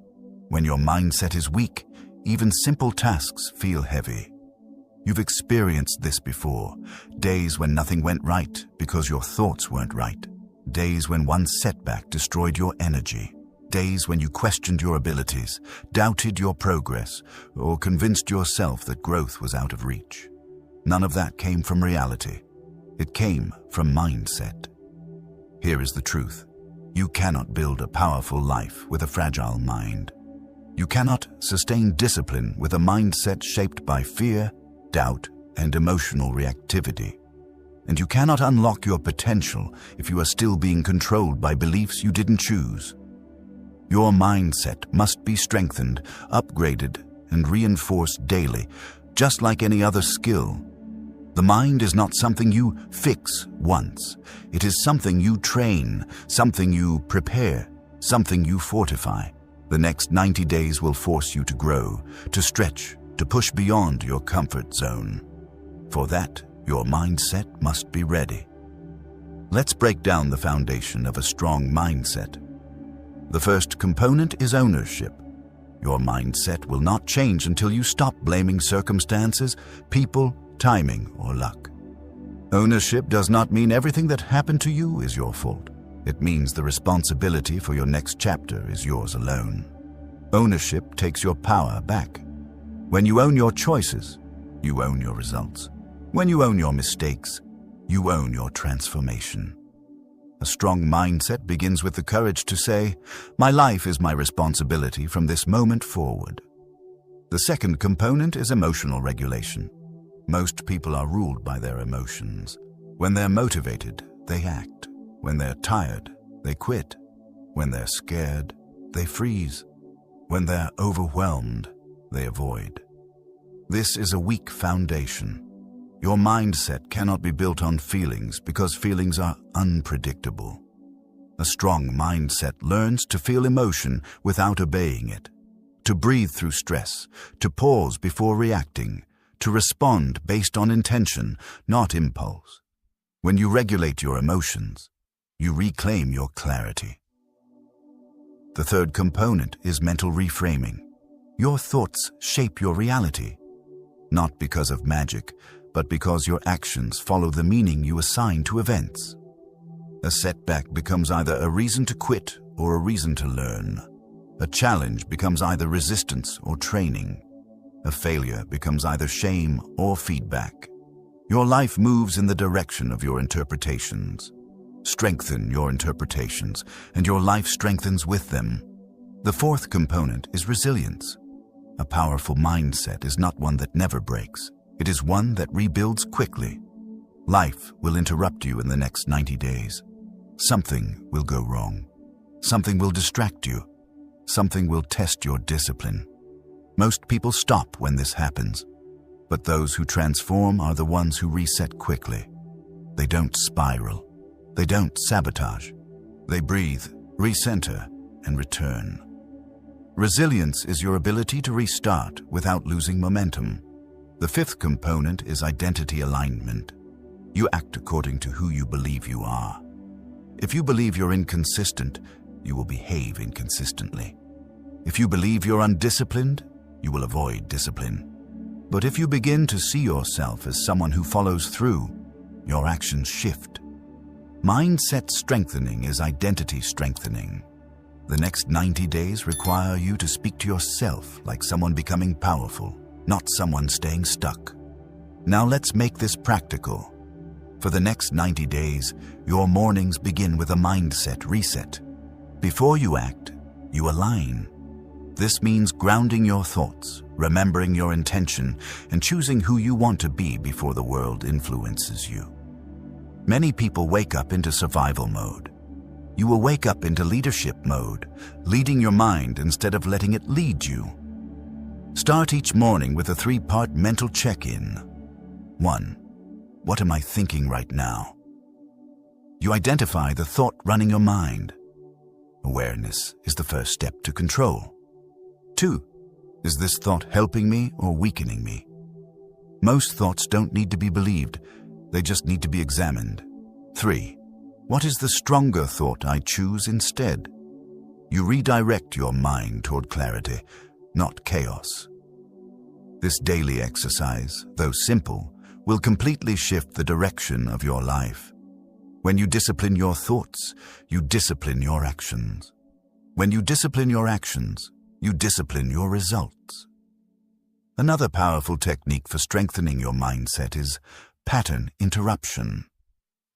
When your mindset is weak, even simple tasks feel heavy. You've experienced this before. Days when nothing went right because your thoughts weren't right. Days when one setback destroyed your energy. Days when you questioned your abilities, doubted your progress, or convinced yourself that growth was out of reach. None of that came from reality. It came from mindset. Here is the truth. You cannot build a powerful life with a fragile mind. You cannot sustain discipline with a mindset shaped by fear, doubt, and emotional reactivity. And you cannot unlock your potential if you are still being controlled by beliefs you didn't choose. Your mindset must be strengthened, upgraded, and reinforced daily, just like any other skill. The mind is not something you fix once. It is something you train, something you prepare, something you fortify. The next 90 days will force you to grow, to stretch, to push beyond your comfort zone. For that, your mindset must be ready. Let's break down the foundation of a strong mindset. The first component is ownership. Your mindset will not change until you stop blaming circumstances, people, timing, or luck. Ownership does not mean everything that happened to you is your fault. It means the responsibility for your next chapter is yours alone. Ownership takes your power back. When you own your choices, you own your results. When you own your mistakes, you own your transformation. A strong mindset begins with the courage to say, "My life is my responsibility from this moment forward." The second component is emotional regulation. Most people are ruled by their emotions. When they're motivated, they act. When they're tired, they quit. When they're scared, they freeze. When they're overwhelmed, they avoid. This is a weak foundation. Your mindset cannot be built on feelings because feelings are unpredictable. A strong mindset learns to feel emotion without obeying it, to breathe through stress, to pause before reacting, to respond based on intention, not impulse. When you regulate your emotions, you reclaim your clarity. The third component is mental reframing. Your thoughts shape your reality, not because of magic, but because your actions follow the meaning you assign to events. A setback becomes either a reason to quit or a reason to learn. A challenge becomes either resistance or training. A failure becomes either shame or feedback. Your life moves in the direction of your interpretations. Strengthen your interpretations, and your life strengthens with them. The fourth component is resilience. A powerful mindset is not one that never breaks. It is one that rebuilds quickly. Life will interrupt you in the next 90 days. Something will go wrong. Something will distract you. Something will test your discipline. Most people stop when this happens, but those who transform are the ones who reset quickly. They don't spiral. They don't sabotage. They breathe, recenter, and return. Resilience is your ability to restart without losing momentum. The fifth component is identity alignment. You act according to who you believe you are. If you believe you're inconsistent, you will behave inconsistently. If you believe you're undisciplined, you will avoid discipline. But if you begin to see yourself as someone who follows through, your actions shift. Mindset strengthening is identity strengthening. The next 90 days require you to speak to yourself like someone becoming powerful, not someone staying stuck. Now let's make this practical. For the next 90 days, your mornings begin with a mindset reset. Before you act, you align. This means grounding your thoughts, remembering your intention, and choosing who you want to be before the world influences you. Many people wake up into survival mode. You will wake up into leadership mode, leading your mind instead of letting it lead you. Start each morning with a 3-part mental check-in. 1. What am I thinking right now? You identify the thought running your mind. Awareness is the first step to control. 2. Is this thought helping me or weakening me? Most thoughts don't need to be believed. They just need to be examined. 3. What is the stronger thought I choose instead? You redirect your mind toward clarity, not chaos. This daily exercise, though simple, will completely shift the direction of your life. When you discipline your thoughts, you discipline your actions. When you discipline your actions, you discipline your results. Another powerful technique for strengthening your mindset is pattern interruption.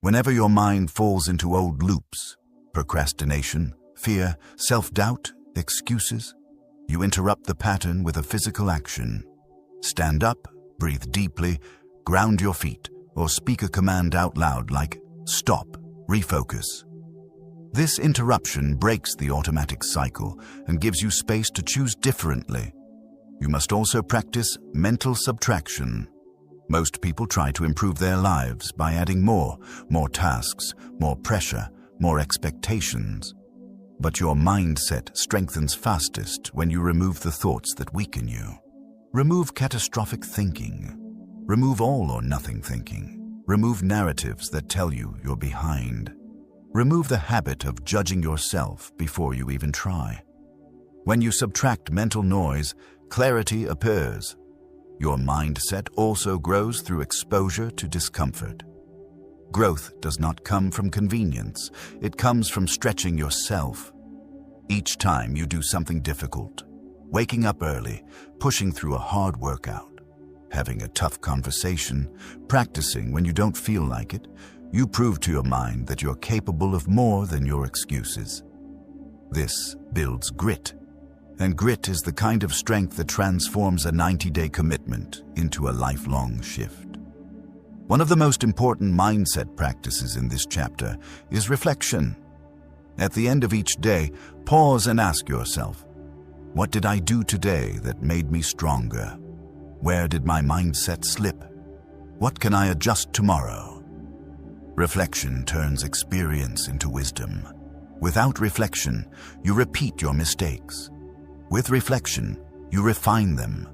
Whenever your mind falls into old loops, procrastination, fear, self-doubt, excuses, you interrupt the pattern with a physical action. Stand up, breathe deeply, ground your feet, or speak a command out loud like, "Stop, refocus." This interruption breaks the automatic cycle and gives you space to choose differently. You must also practice mental subtraction. Most people try to improve their lives by adding more tasks, more pressure, more expectations. But your mindset strengthens fastest when you remove the thoughts that weaken you. Remove catastrophic thinking. Remove all or nothing thinking. Remove narratives that tell you you're behind. Remove the habit of judging yourself before you even try. When you subtract mental noise, clarity appears. Your mindset also grows through exposure to discomfort. Growth does not come from convenience. It comes from stretching yourself. Each time you do something difficult, waking up early, pushing through a hard workout, having a tough conversation, practicing when you don't feel like it, You prove to your mind that you're capable of more than your excuses. This builds grit, and grit is the kind of strength that transforms a 90-day commitment into a lifelong shift. One of the most important mindset practices in this chapter is reflection. At the end of each day, pause and ask yourself, what did I do today that made me stronger? Where did my mindset slip? What can I adjust tomorrow? Reflection turns experience into wisdom. Without reflection, you repeat your mistakes. With reflection, you refine them.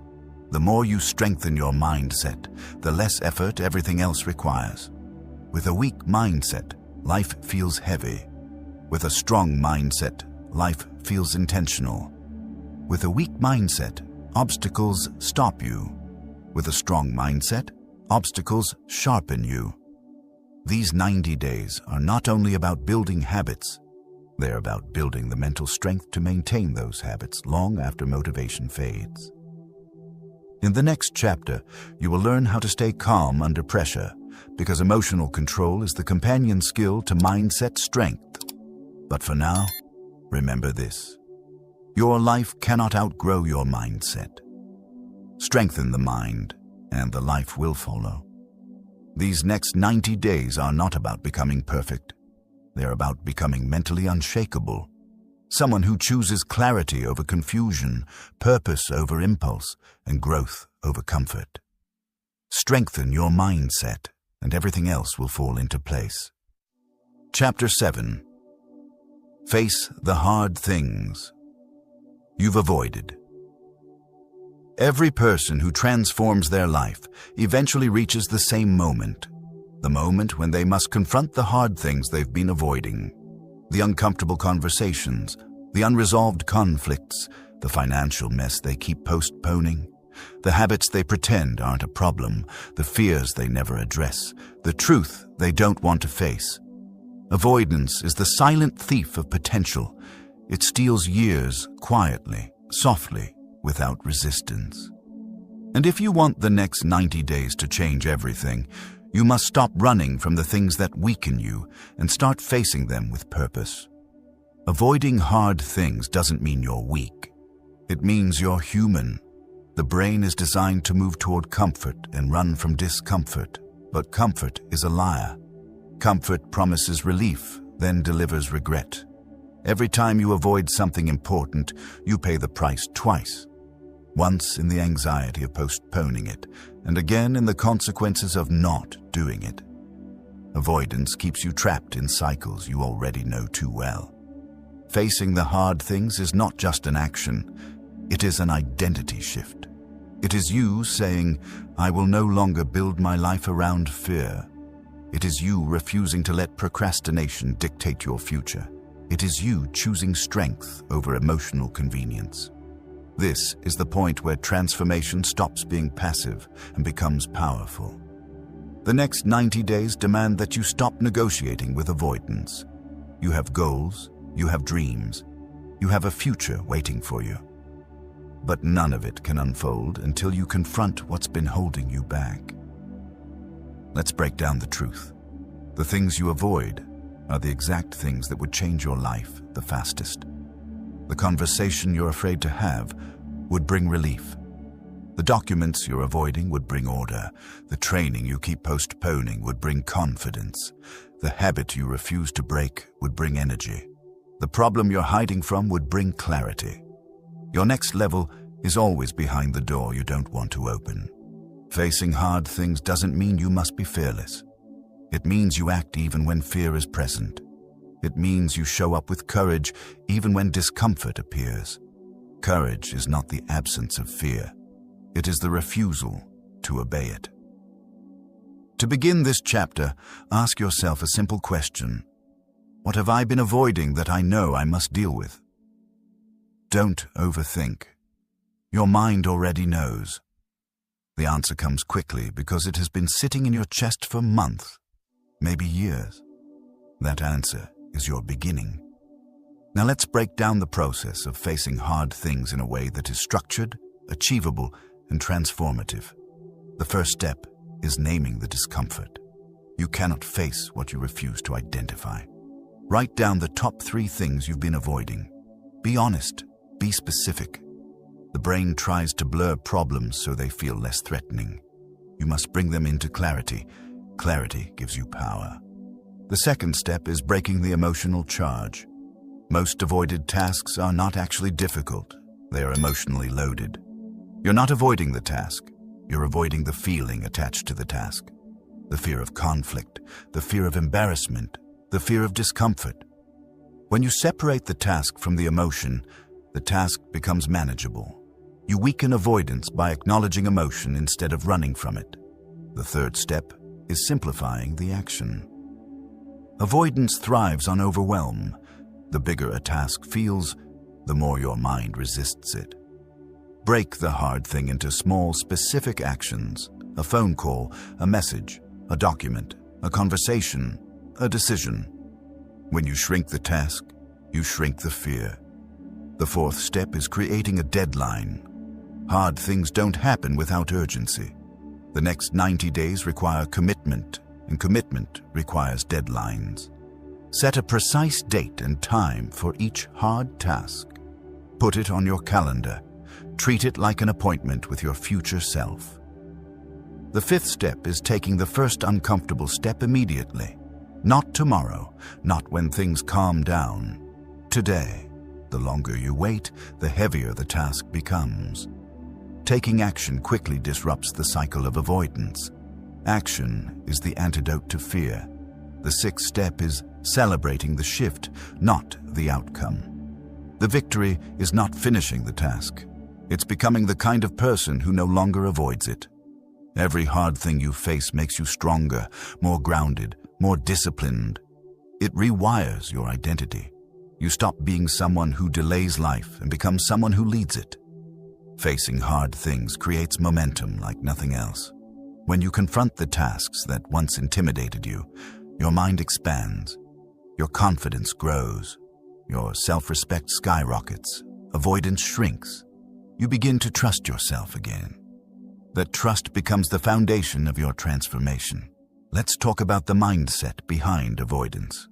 The more you strengthen your mindset, the less effort everything else requires. With a weak mindset, life feels heavy. With a strong mindset, life feels intentional. With a weak mindset, obstacles stop you. With a strong mindset, obstacles sharpen you. These 90 days are not only about building habits, they're about building the mental strength to maintain those habits long after motivation fades. In the next chapter, you will learn how to stay calm under pressure, because emotional control is the companion skill to mindset strength. But for now, remember this: your life cannot outgrow your mindset. Strengthen the mind, and the life will follow. These next 90 days are not about becoming perfect. They're about becoming mentally unshakable. Someone who chooses clarity over confusion, purpose over impulse, and growth over comfort. Strengthen your mindset, and everything else will fall into place. Chapter 7. Face the hard things you've avoided. Every person who transforms their life eventually reaches the same moment, the moment when they must confront the hard things they've been avoiding. The uncomfortable conversations, the unresolved conflicts, the financial mess they keep postponing, the habits they pretend aren't a problem, the fears they never address, the truth they don't want to face. Avoidance is the silent thief of potential. It steals years quietly, softly, without resistance. And if you want the next 90 days to change everything, you must stop running from the things that weaken you and start facing them with purpose. Avoiding hard things doesn't mean you're weak. It means you're human. The brain is designed to move toward comfort and run from discomfort, but comfort is a liar. Comfort promises relief, then delivers regret. Every time you avoid something important, you pay the price twice. Once in the anxiety of postponing it, and again in the consequences of not doing it. Avoidance keeps you trapped in cycles you already know too well. Facing the hard things is not just an action, it is an identity shift. It is you saying, I will no longer build my life around fear. It is you refusing to let procrastination dictate your future. It is you choosing strength over emotional convenience. This is the point where transformation stops being passive and becomes powerful. The next 90 days demand that you stop negotiating with avoidance. You have goals, you have dreams, you have a future waiting for you. But none of it can unfold until you confront what's been holding you back. Let's break down the truth. The things you avoid are the exact things that would change your life the fastest. The conversation you're afraid to have would bring relief. The documents you're avoiding would bring order. The training you keep postponing would bring confidence. The habit you refuse to break would bring energy. The problem you're hiding from would bring clarity. Your next level is always behind the door you don't want to open. Facing hard things doesn't mean you must be fearless. It means you act even when fear is present. It means you show up with courage even when discomfort appears. Courage is not the absence of fear. It is the refusal to obey it. To begin this chapter, ask yourself a simple question. What have I been avoiding that I know I must deal with? Don't overthink. Your mind already knows. The answer comes quickly because it has been sitting in your chest for months, maybe years. That answer is your beginning. Now let's break down the process of facing hard things in a way that is structured, achievable, and transformative. The first step is naming the discomfort. You cannot face what you refuse to identify. Write down the top 3 things you've been avoiding. Be honest. Be specific. The brain tries to blur problems so they feel less threatening. You must bring them into clarity. Clarity gives you power. The second step is breaking the emotional charge. Most avoided tasks are not actually difficult. They are emotionally loaded. You're not avoiding the task. You're avoiding the feeling attached to the task. The fear of conflict, the fear of embarrassment, the fear of discomfort. When you separate the task from the emotion, the task becomes manageable. You weaken avoidance by acknowledging emotion instead of running from it. The third step is simplifying the action. Avoidance thrives on overwhelm. The bigger a task feels, the more your mind resists it. Break the hard thing into small, specific actions: a phone call, a message, a document, a conversation, a decision. When you shrink the task, you shrink the fear. The fourth step is creating a deadline. Hard things don't happen without urgency. The next 90 days require commitment, and commitment requires deadlines. Set a precise date and time for each hard task. Put it on your calendar. Treat it like an appointment with your future self. The fifth step is taking the first uncomfortable step immediately. Not tomorrow, not when things calm down. Today. The longer you wait, the heavier the task becomes. Taking action quickly disrupts the cycle of avoidance. Action is the antidote to fear. The sixth step is celebrating the shift, not the outcome. The victory is not finishing the task. It's becoming the kind of person who no longer avoids it. Every hard thing you face makes you stronger, more grounded, more disciplined. It rewires your identity. You stop being someone who delays life and become someone who leads it. Facing hard things creates momentum like nothing else. When you confront the tasks that once intimidated you, your mind expands, your confidence grows, your self-respect skyrockets, avoidance shrinks. You begin to trust yourself again. That trust becomes the foundation of your transformation. Let's talk about the mindset behind avoidance.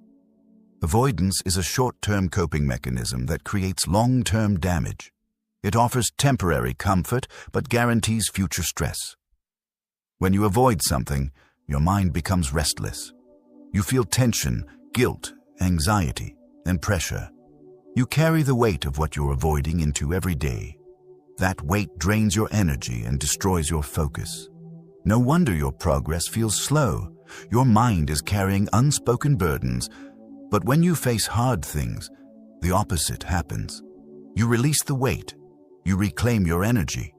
Avoidance is a short-term coping mechanism that creates long-term damage. It offers temporary comfort but guarantees future stress. When you avoid something, your mind becomes restless. You feel tension, guilt, anxiety, and pressure. You carry the weight of what you're avoiding into every day. That weight drains your energy and destroys your focus. No wonder your progress feels slow. Your mind is carrying unspoken burdens. But when you face hard things, the opposite happens. You release the weight. You reclaim your energy.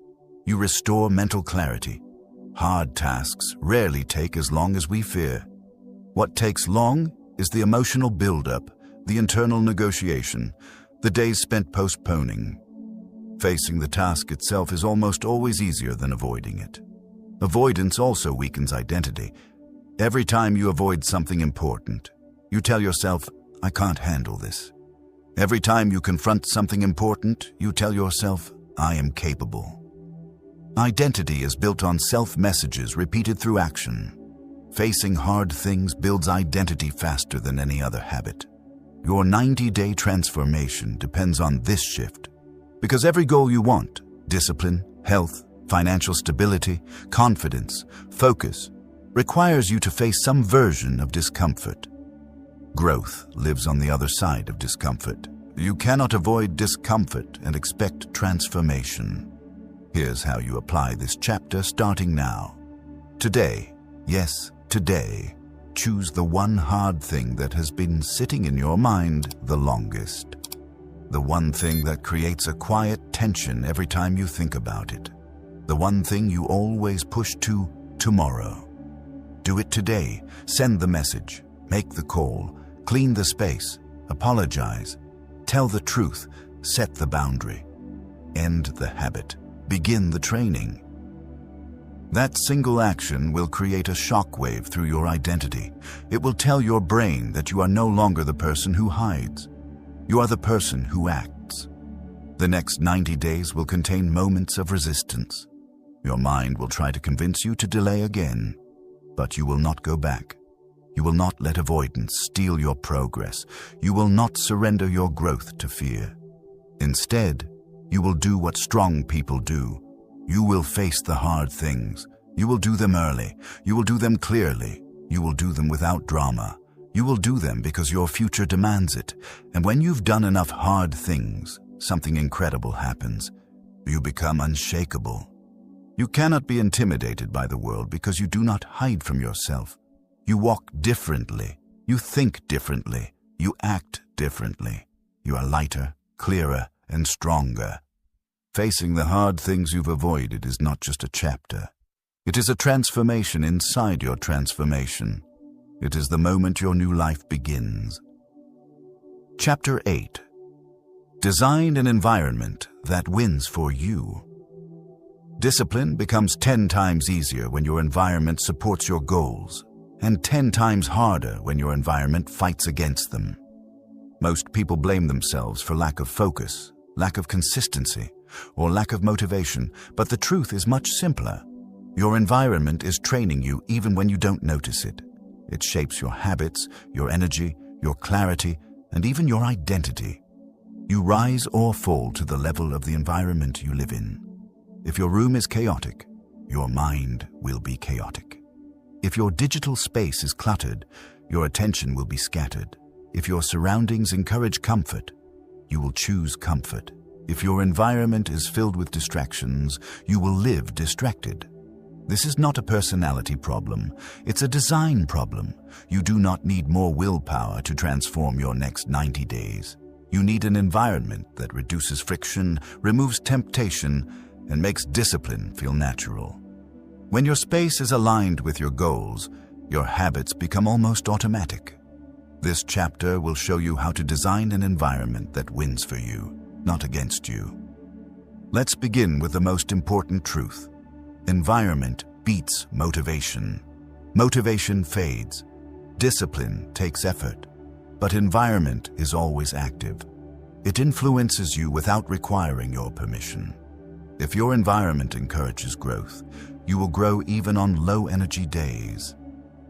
You restore mental clarity. Hard tasks rarely take as long as we fear. What takes long is the emotional buildup, the internal negotiation, the days spent postponing. Facing the task itself is almost always easier than avoiding it. Avoidance also weakens identity. Every time you avoid something important, you tell yourself, "I can't handle this." Every time you confront something important, you tell yourself, "I am capable." Identity is built on self-messages repeated through action. Facing hard things builds identity faster than any other habit. Your 90-day transformation depends on this shift. Because every goal you want, discipline, health, financial stability, confidence, focus, requires you to face some version of discomfort. Growth lives on the other side of discomfort. You cannot avoid discomfort and expect transformation. Here's how you apply this chapter starting now. Today, yes, today, choose the one hard thing that has been sitting in your mind the longest. The one thing that creates a quiet tension every time you think about it. The one thing you always push to tomorrow. Do it today. Send the message. Make the call. Clean the space. Apologize. Tell the truth. Set the boundary. End the habit. Begin the training. That single action will create a shockwave through your identity. It will tell your brain that you are no longer the person who hides. You are the person who acts. The next 90 days will contain moments of resistance. Your mind will try to convince you to delay again, but you will not go back. You will not let avoidance steal your progress. You will not surrender your growth to fear. Instead, you will do what strong people do. You will face the hard things. You will do them early. You will do them clearly. You will do them without drama. You will do them because your future demands it. And when you've done enough hard things, something incredible happens. You become unshakable. You cannot be intimidated by the world because you do not hide from yourself. You walk differently. You think differently. You act differently. You are lighter, clearer, and stronger. Facing the hard things you've avoided is not just a chapter. It is a transformation inside your transformation. It is the moment your new life begins. Chapter 8. Design an environment that wins for you. Discipline becomes 10 times easier when your environment supports your goals, and 10 times harder when your environment fights against them. Most people blame themselves for lack of focus, lack of consistency, or lack of motivation, but the truth is much simpler. Your environment is training you even when you don't notice it. It shapes your habits, your energy, your clarity, and even your identity. You rise or fall to the level of the environment you live in. If your room is chaotic, your mind will be chaotic. If your digital space is cluttered, your attention will be scattered. If your surroundings encourage comfort, you will choose comfort. If your environment is filled with distractions, you will live distracted. This is not a personality problem, it's a design problem. You do not need more willpower to transform your next 90 days. You need an environment that reduces friction, removes temptation, and makes discipline feel natural. When your space is aligned with your goals, your habits become almost automatic. This chapter will show you how to design an environment that wins for you, not against you. Let's begin with the most important truth. Environment beats motivation. Motivation fades. Discipline takes effort. But environment is always active. It influences you without requiring your permission. If your environment encourages growth, you will grow even on low-energy days.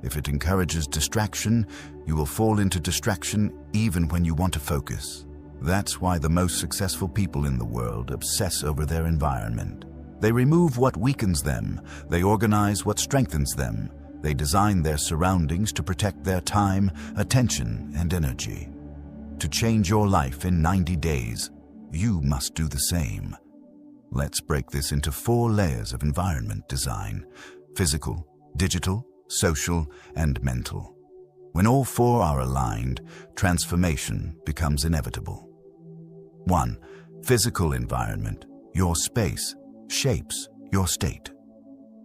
If it encourages distraction, you will fall into distraction even when you want to focus. That's why the most successful people in the world obsess over their environment. They remove what weakens them. They organize what strengthens them. They design their surroundings to protect their time, attention, and energy. To change your life in 90 days, you must do the same. Let's break this into 4 layers of environment design: physical, digital, social, and mental. When all 4 are aligned, transformation becomes inevitable. 1. Physical environment. Your space shapes your state.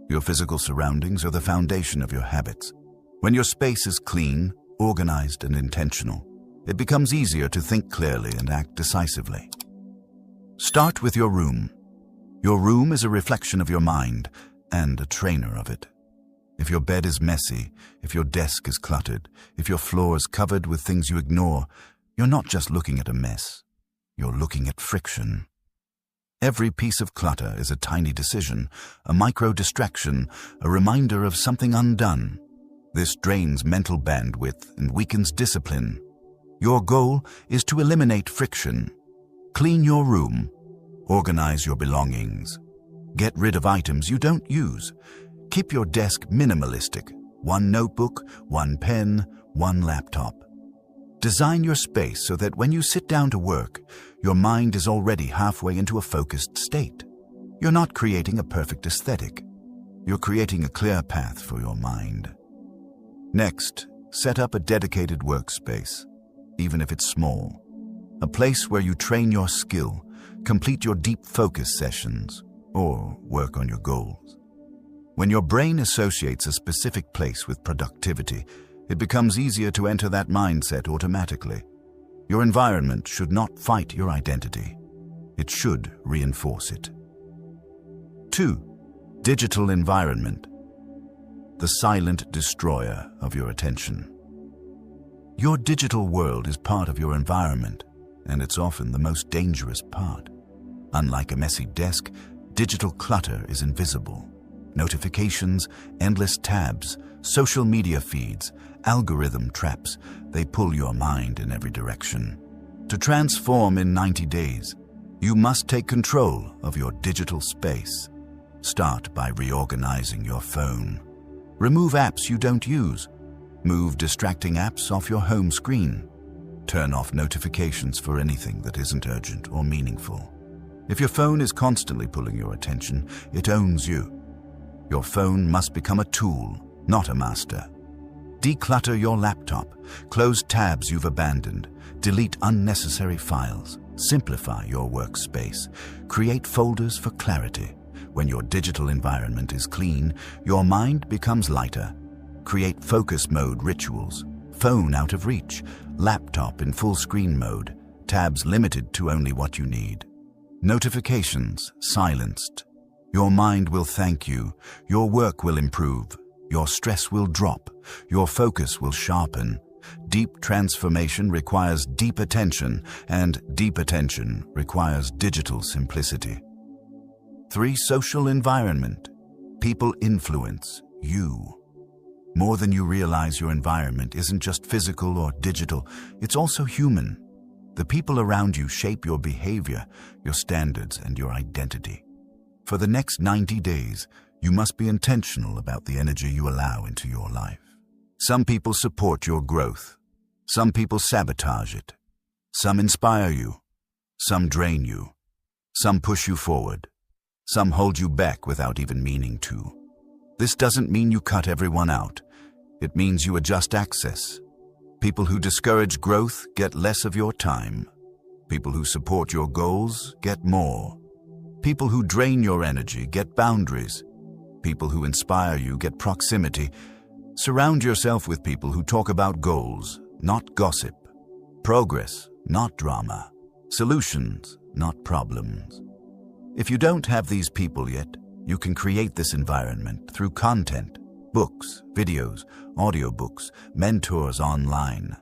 Your physical surroundings are the foundation of your habits. When your space is clean, organized, and intentional, it becomes easier to think clearly and act decisively. Start with your room. Your room is a reflection of your mind and a trainer of it. If your bed is messy, if your desk is cluttered, if your floor is covered with things you ignore, you're not just looking at a mess. You're looking at friction. Every piece of clutter is a tiny decision, a micro-distraction, a reminder of something undone. This drains mental bandwidth and weakens discipline. Your goal is to eliminate friction. Clean your room. Organize your belongings. Get rid of items you don't use. Keep your desk minimalistic. 1 notebook, 1 pen, 1 laptop. Design your space so that when you sit down to work, your mind is already halfway into a focused state. You're not creating a perfect aesthetic. You're creating a clear path for your mind. Next, set up a dedicated workspace, even if it's small. A place where you train your skill, complete your deep focus sessions, or work on your goals. When your brain associates a specific place with productivity, it becomes easier to enter that mindset automatically. Your environment should not fight your identity. It should reinforce it. 2. Digital environment. The silent destroyer of your attention. Your digital world is part of your environment, and it's often the most dangerous part. Unlike a messy desk, digital clutter is invisible. Notifications, endless tabs, social media feeds, algorithm traps, they pull your mind in every direction. To transform in 90 days, you must take control of your digital space. Start by reorganizing your phone. Remove apps you don't use. Move distracting apps off your home screen. Turn off notifications for anything that isn't urgent or meaningful. If your phone is constantly pulling your attention, it owns you. Your phone must become a tool, not a master. Declutter your laptop. Close tabs you've abandoned. Delete unnecessary files. Simplify your workspace. Create folders for clarity. When your digital environment is clean, your mind becomes lighter. Create focus mode rituals. Phone out of reach. Laptop in full screen mode. Tabs limited to only what you need. Notifications silenced. Your mind will thank you. Your work will improve. Your stress will drop. Your focus will sharpen. Deep transformation requires deep attention, and deep attention requires digital simplicity. 3. Social environment. People influence you. More than you realize, your environment isn't just physical or digital, it's also human. The people around you shape your behavior, your standards, and your identity. For the next 90 days, you must be intentional about the energy you allow into your life. Some people support your growth. Some people sabotage it. Some inspire you. Some drain you. Some push you forward. Some hold you back without even meaning to. This doesn't mean you cut everyone out. It means you adjust access. People who discourage growth get less of your time. People who support your goals get more. People who drain your energy get boundaries. People who inspire you get proximity. Surround yourself with people who talk about goals, not gossip. Progress, not drama. Solutions, not problems. If you don't have these people yet, you can create this environment through content, books, videos, audiobooks, mentors online.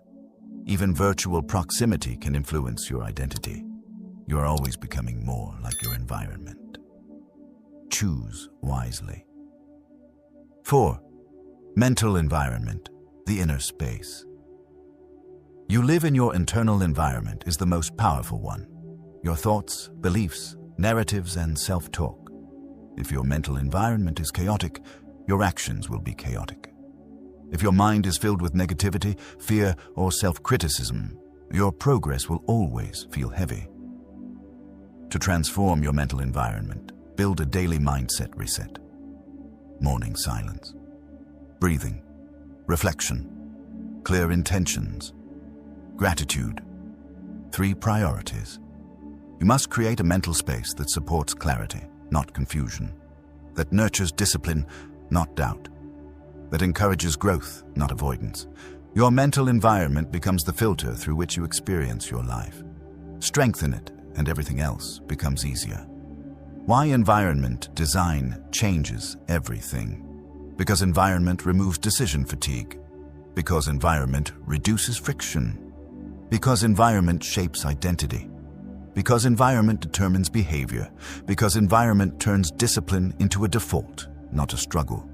Even virtual proximity can influence your identity. You are always becoming more like your environment. Choose wisely. 4. Mental environment, the inner space. You live in your internal environment is the most powerful one. Your thoughts, beliefs, narratives, and self-talk. If your mental environment is chaotic, your actions will be chaotic. If your mind is filled with negativity, fear, or self-criticism, your progress will always feel heavy. To transform your mental environment, build a daily mindset reset. Morning silence, breathing, reflection, clear intentions, gratitude. 3 priorities. You must create a mental space that supports clarity, not confusion, that nurtures discipline, not doubt, that encourages growth, not avoidance. Your mental environment becomes the filter through which you experience your life. Strengthen it, and everything else becomes easier. Why environment design changes everything? Because environment removes decision fatigue. Because environment reduces friction. Because environment shapes identity. Because environment determines behavior. Because environment turns discipline into a default, not a struggle.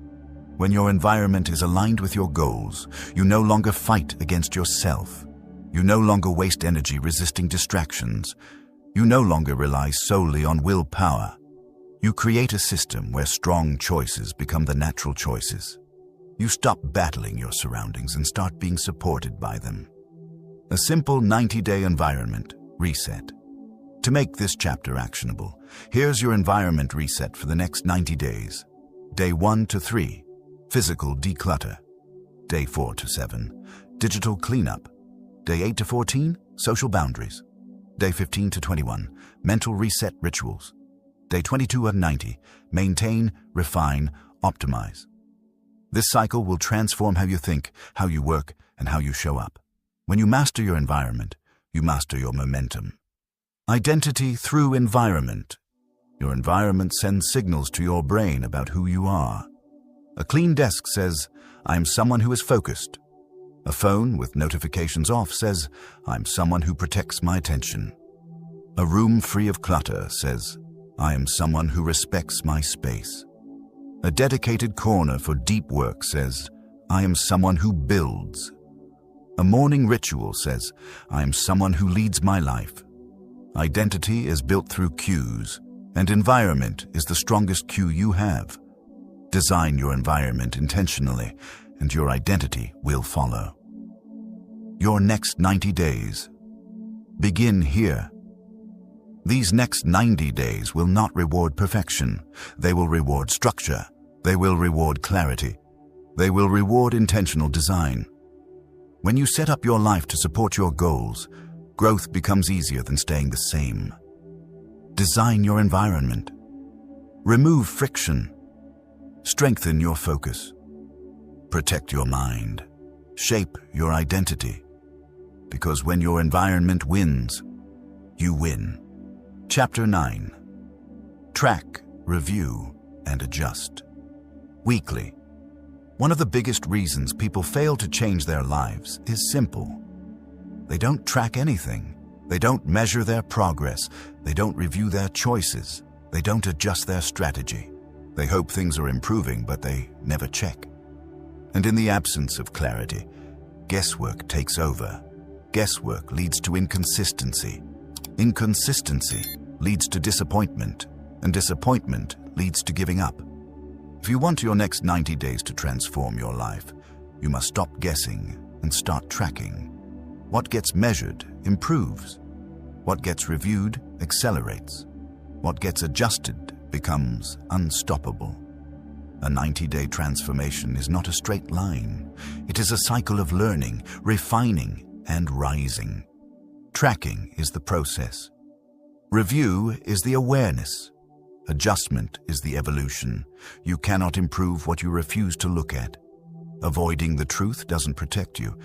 When your environment is aligned with your goals, you no longer fight against yourself. You no longer waste energy resisting distractions. You no longer rely solely on willpower. You create a system where strong choices become the natural choices. You stop battling your surroundings and start being supported by them. A simple 90-day environment reset. To make this chapter actionable, here's your environment reset for the next 90 days. Day 1 to 3, physical declutter. Day 4 to 7, digital cleanup. Day 8 to 14, social boundaries. Day 15 to 21, mental reset rituals. Day 22 and 90, maintain, refine, optimize. This cycle will transform how you think, how you work, and how you show up. When you master your environment, you master your momentum. Identity through environment. Your environment sends signals to your brain about who you are. A clean desk says, I'm someone who is focused. A phone with notifications off says, I'm someone who protects my attention. A room free of clutter says, I am someone who respects my space. A dedicated corner for deep work says, I am someone who builds. A morning ritual says, I am someone who leads my life. Identity is built through cues, and environment is the strongest cue you have. Design your environment intentionally, and your identity will follow. Your next 90 days. Begin here. These next 90 days will not reward perfection. They will reward structure. They will reward clarity. They will reward intentional design. When you set up your life to support your goals, growth becomes easier than staying the same. Design your environment. Remove friction. Strengthen your focus. Protect your mind. Shape your identity. Because when your environment wins, you win. Chapter 9. Track, review, and adjust. Weekly. One of the biggest reasons people fail to change their lives is simple. They don't track anything. They don't measure their progress. They don't review their choices. They don't adjust their strategy. They hope things are improving, but they never check. And in the absence of clarity, guesswork takes over. Guesswork leads to inconsistency. Inconsistency leads to disappointment, and disappointment leads to giving up. If you want your next 90 days to transform your life, you must stop guessing and start tracking. What gets measured improves. What gets reviewed accelerates. What gets adjusted becomes unstoppable. A 90-day transformation is not a straight line. It is a cycle of learning, refining, and rising. Tracking is the process. Review is the awareness. Adjustment is the evolution. You cannot improve what you refuse to look at. Avoiding the truth doesn't protect you.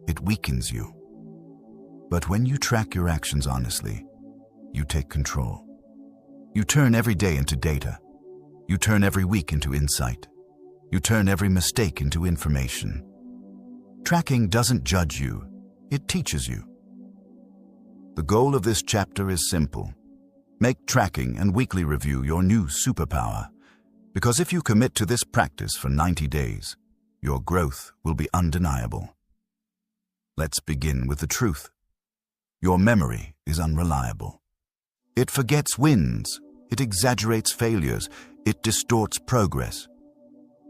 It weakens you. But when you track your actions honestly, you take control. You turn every day into data. You turn every week into insight. You turn every mistake into information. Tracking doesn't judge you. It teaches you. The goal of this chapter is simple. Make tracking and weekly review your new superpower. Because if you commit to this practice for 90 days, your growth will be undeniable. Let's begin with the truth. Your memory is unreliable. It forgets wins. It exaggerates failures. It distorts progress.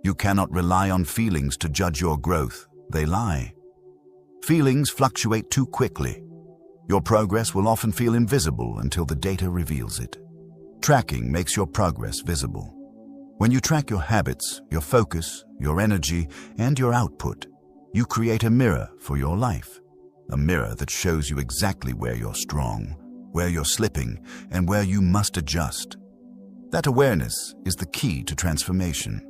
You cannot rely on feelings to judge your growth. They lie. Feelings fluctuate too quickly. Your progress will often feel invisible until the data reveals it. Tracking makes your progress visible. When you track your habits, your focus, your energy, and your output, you create a mirror for your life. A mirror that shows you exactly where you're strong, where you're slipping, and where you must adjust. That awareness is the key to transformation.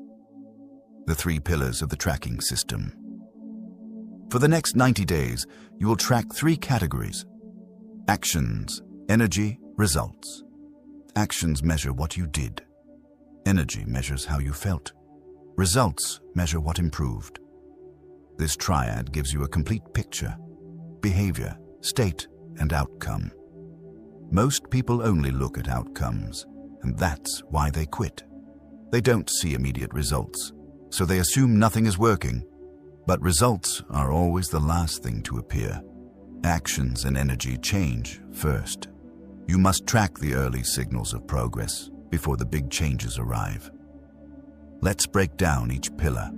The 3 pillars of the tracking system. For the next 90 days, you will track 3 categories. Actions, energy, results. Actions measure what you did. Energy measures how you felt. Results measure what improved. This triad gives you a complete picture: behavior, state, and outcome. Most people only look at outcomes, and that's why they quit. They don't see immediate results, so they assume nothing is working. But results are always the last thing to appear. Actions and energy change first. You must track the early signals of progress before the big changes arrive. Let's break down each pillar.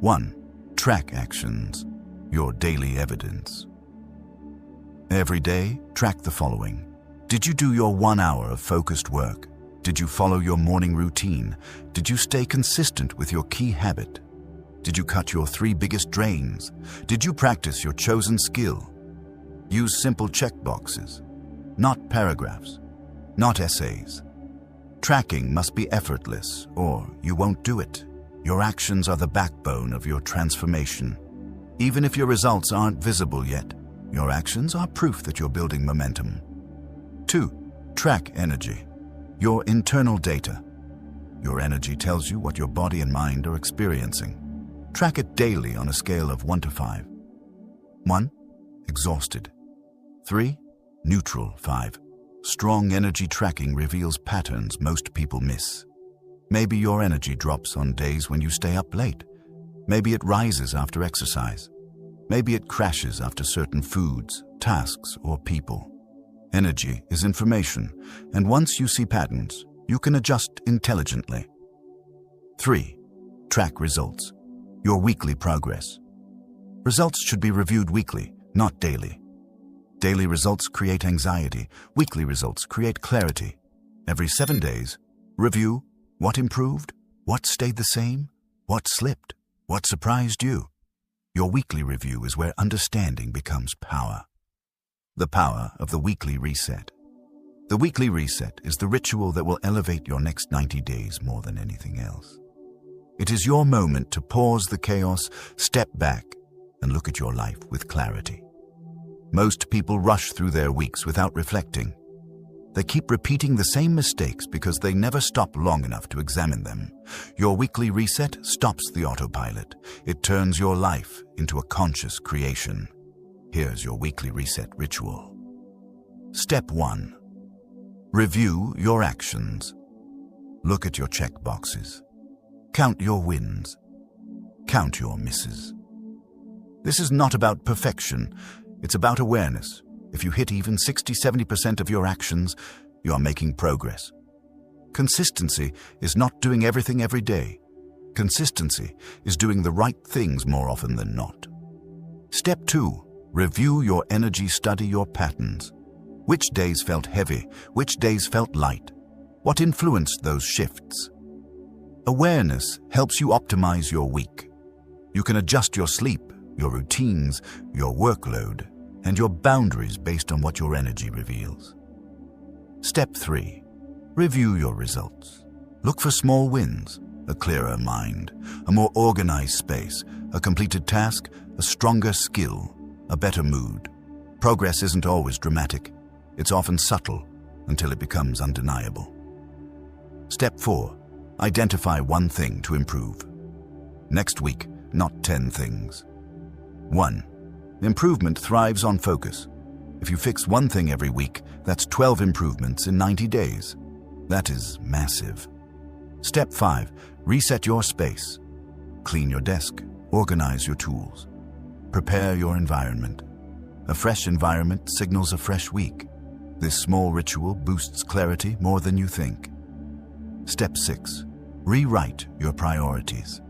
1. Track actions, your daily evidence. Every day, track the following. Did you do your 1 hour of focused work? Did you follow your morning routine? Did you stay consistent with your key habit? Did you cut your 3 biggest drains? Did you practice your chosen skill? Use simple checkboxes, not paragraphs, not essays. Tracking must be effortless, or you won't do it. Your actions are the backbone of your transformation. Even if your results aren't visible yet, your actions are proof that you're building momentum. 2. Track energy, your internal data. Your energy tells you what your body and mind are experiencing. Track it daily on a scale of 1 to 5. 1. Exhausted. 3. Neutral. 5. Strong energy tracking reveals patterns most people miss. Maybe your energy drops on days when you stay up late. Maybe it rises after exercise. Maybe it crashes after certain foods, tasks, or people. Energy is information, and once you see patterns, you can adjust intelligently. 3. Track results. Your weekly progress. Results should be reviewed weekly, not daily. Daily results create anxiety. Weekly results create clarity. Every 7 days, review what improved, what stayed the same, what slipped, what surprised you. Your weekly review is where understanding becomes power. The power of the weekly reset. The weekly reset is the ritual that will elevate your next 90 days more than anything else. It is your moment to pause the chaos, step back, and look at your life with clarity. Most people rush through their weeks without reflecting. They keep repeating the same mistakes because they never stop long enough to examine them. Your weekly reset stops the autopilot. It turns your life into a conscious creation. Here's your weekly reset ritual. Step 1. Review your actions. Look at your check boxes. Count your wins. Count your misses. This is not about perfection. It's about awareness. If you hit even 60-70% of your actions, you are making progress. Consistency is not doing everything every day. Consistency is doing the right things more often than not. Step 2. Review your energy, study your patterns. Which days felt heavy? Which days felt light? What influenced those shifts? Awareness helps you optimize your week. You can adjust your sleep, your routines, your workload, and your boundaries based on what your energy reveals. Step 3. Review your results. Look for small wins, a clearer mind, a more organized space, a completed task, a stronger skill, a better mood. Progress isn't always dramatic. It's often subtle until it becomes undeniable. Step 4. Identify one thing to improve. Next week, not 10 things. 1. Improvement thrives on focus. If you fix one thing every week, that's 12 improvements in 90 days. That is massive. Step 5. Reset your space. Clean your desk. Organize your tools. Prepare your environment. A fresh environment signals a fresh week. This small ritual boosts clarity more than you think. Step 6. Rewrite your priorities.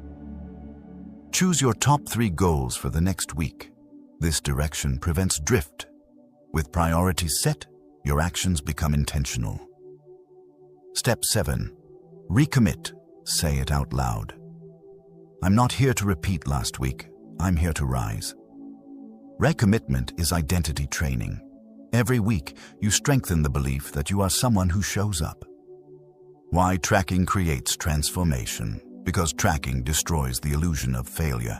Choose your top 3 goals for the next week. This direction prevents drift. With priorities set, your actions become intentional. Step 7. Recommit. Say it out loud. I'm not here to repeat last week. I'm here to rise. Recommitment is identity training. Every week, you strengthen the belief that you are someone who shows up. Why tracking creates transformation? Because tracking destroys the illusion of failure.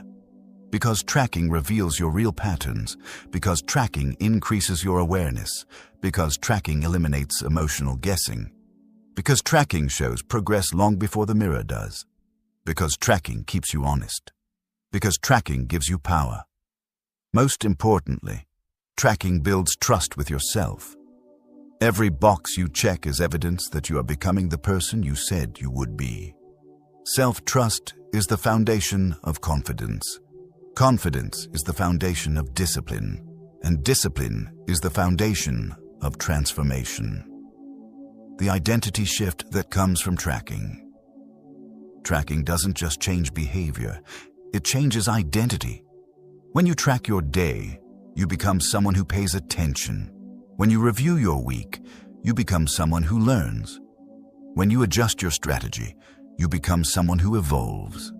Because tracking reveals your real patterns. Because tracking increases your awareness. Because tracking eliminates emotional guessing. Because tracking shows progress long before the mirror does. Because tracking keeps you honest. Because tracking gives you power. Most importantly, tracking builds trust with yourself. Every box you check is evidence that you are becoming the person you said you would be. Self-trust is the foundation of confidence. Confidence is the foundation of discipline, and discipline is the foundation of transformation. The identity shift that comes from tracking. Tracking doesn't just change behavior, it changes identity. When you track your day, you become someone who pays attention. When you review your week, you become someone who learns. When you adjust your strategy, you become someone who evolves.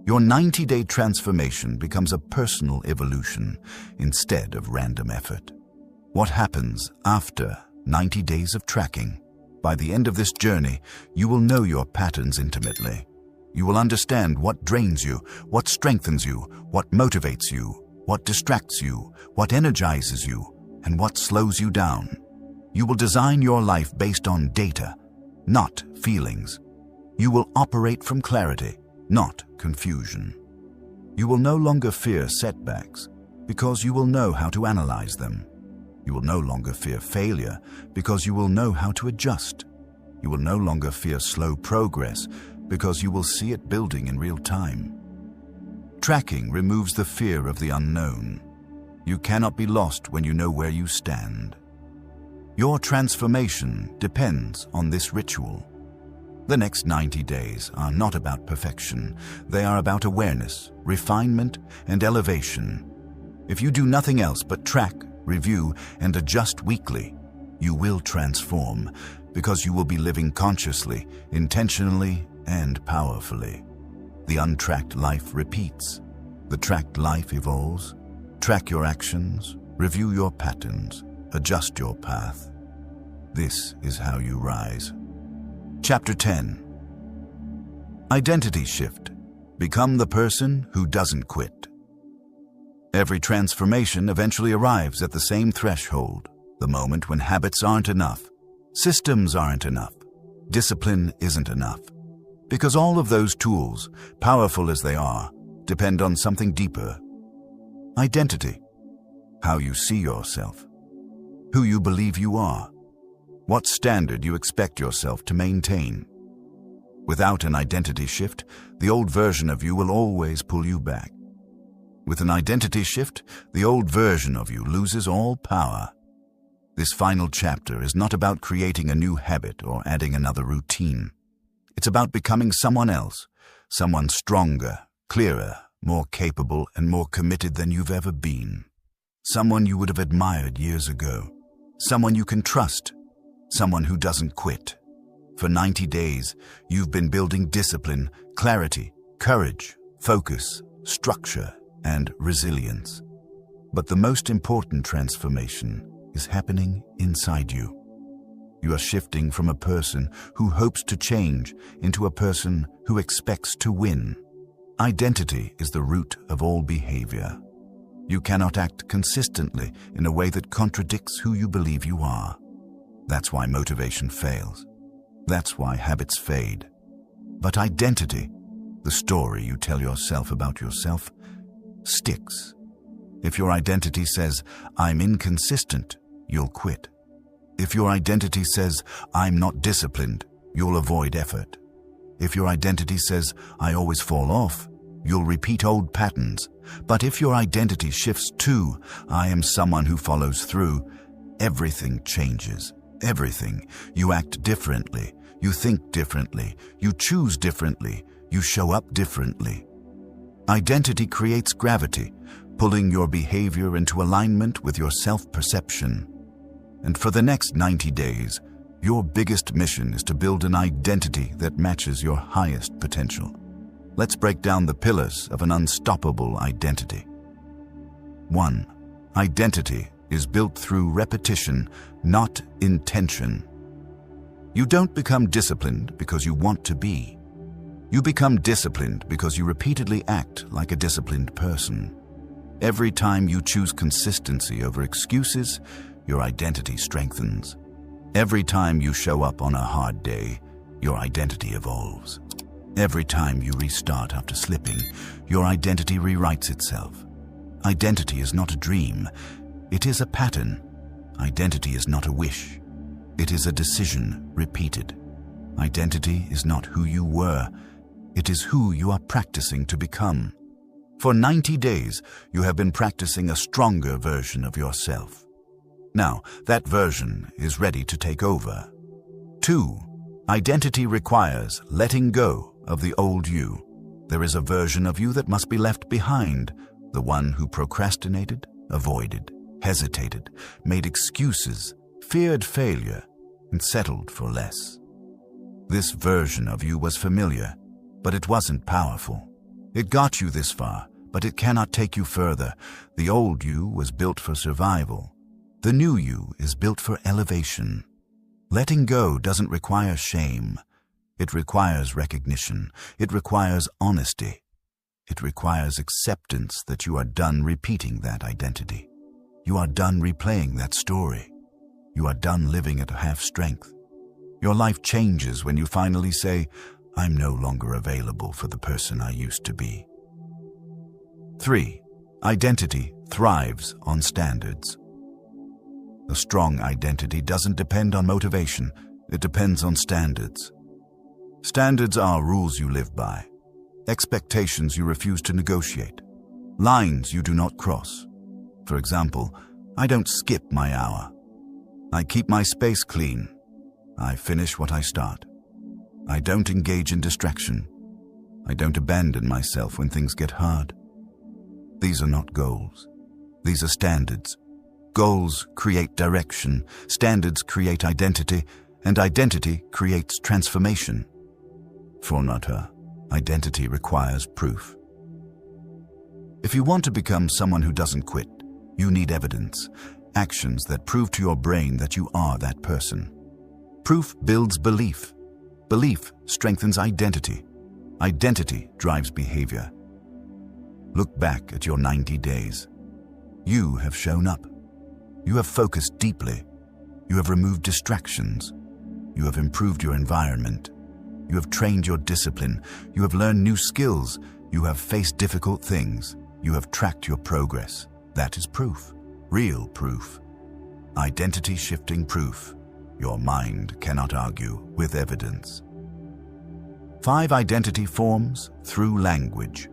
Your 90-day transformation becomes a personal evolution instead of random effort. What happens after 90 days of tracking? By the end of this journey, you will know your patterns intimately. You will understand what drains you, what strengthens you, what motivates you, what distracts you, what energizes you, and what slows you down. You will design your life based on data, not feelings. You will operate from clarity, not confusion. You will no longer fear setbacks because you will know how to analyze them. You will no longer fear failure because you will know how to adjust. You will no longer fear slow progress because you will see it building in real time. Tracking removes the fear of the unknown. You cannot be lost when you know where you stand. Your transformation depends on this ritual. The next 90 days are not about perfection. They are about awareness, refinement, and elevation. If you do nothing else but track, review, and adjust weekly, you will transform, because you will be living consciously, intentionally, and powerfully. The untracked life repeats. The tracked life evolves. Track your actions, review your patterns, adjust your path. This is how you rise. Chapter 10. Identity Shift. Become the person who doesn't quit. Every transformation eventually arrives at the same threshold, the moment when habits aren't enough, systems aren't enough, discipline isn't enough. Because all of those tools, powerful as they are, depend on something deeper. Identity. How you see yourself. Who you believe you are. What standard you expect yourself to maintain. Without an identity shift, the old version of you will always pull you back. With an identity shift, the old version of you loses all power. This final chapter is not about creating a new habit or adding another routine. It's about becoming someone else, someone stronger, clearer, more capable, and more committed than you've ever been. Someone you would have admired years ago. Someone you can trust. Someone who doesn't quit. For 90 days, you've been building discipline, clarity, courage, focus, structure, and resilience. But the most important transformation is happening inside you. You are shifting from a person who hopes to change into a person who expects to win. Identity is the root of all behavior. You cannot act consistently in a way that contradicts who you believe you are. That's why motivation fails. That's why habits fade. But identity, the story you tell yourself about yourself, sticks. If your identity says, "I'm inconsistent," you'll quit. If your identity says, "I'm not disciplined," you'll avoid effort. If your identity says, "I always fall off," you'll repeat old patterns. But if your identity shifts to, "I am someone who follows through," everything changes. Everything. You act differently. You think differently. You choose differently. You show up differently. Identity creates gravity, pulling your behavior into alignment with your self-perception. And for the next 90 days, your biggest mission is to build an identity that matches your highest potential. Let's break down the pillars of an unstoppable identity. 1. Identity is built through repetition, not intention. You don't become disciplined because you want to be. You become disciplined because you repeatedly act like a disciplined person. Every time you choose consistency over excuses, your identity strengthens. Every time you show up on a hard day, your identity evolves. Every time you restart after slipping, your identity rewrites itself. Identity is not a dream. It is a pattern. Identity is not a wish. It is a decision repeated. Identity is not who you were. It is who you are practicing to become. For 90 days, you have been practicing a stronger version of yourself. Now, that version is ready to take over. 2. Identity requires letting go of the old you. There is a version of you that must be left behind, the one who procrastinated, avoided, hesitated, made excuses, feared failure, and settled for less. This version of you was familiar, but it wasn't powerful. It got you this far, but it cannot take you further. The old you was built for survival. The new you is built for elevation. Letting go doesn't require shame. It requires recognition. It requires honesty. It requires acceptance that you are done repeating that identity. You are done replaying that story. You are done living at half strength. Your life changes when you finally say, "I'm no longer available for the person I used to be." 3. Identity thrives on standards. A strong identity doesn't depend on motivation. It depends on standards. Standards are rules you live by. expectations you refuse to negotiate, lines you do not cross. For example, I don't skip my hour. I keep my space clean. I finish what I start. I don't engage in distraction. I don't abandon myself when things get hard. These are not goals. These are standards. Goals create direction, standards create identity, and identity creates transformation. For not her, identity requires proof. If you want to become someone who doesn't quit, you need evidence, actions that prove to your brain that you are that person. Proof builds belief. Belief strengthens identity. Identity drives behavior. Look back at your 90 days. You have shown up. You have focused deeply. You have removed distractions. You have improved your environment. You have trained your discipline. You have learned new skills. You have faced difficult things. You have tracked your progress. That is proof. Real proof. Identity-shifting proof. Your mind cannot argue with evidence. 5 identity forms through language.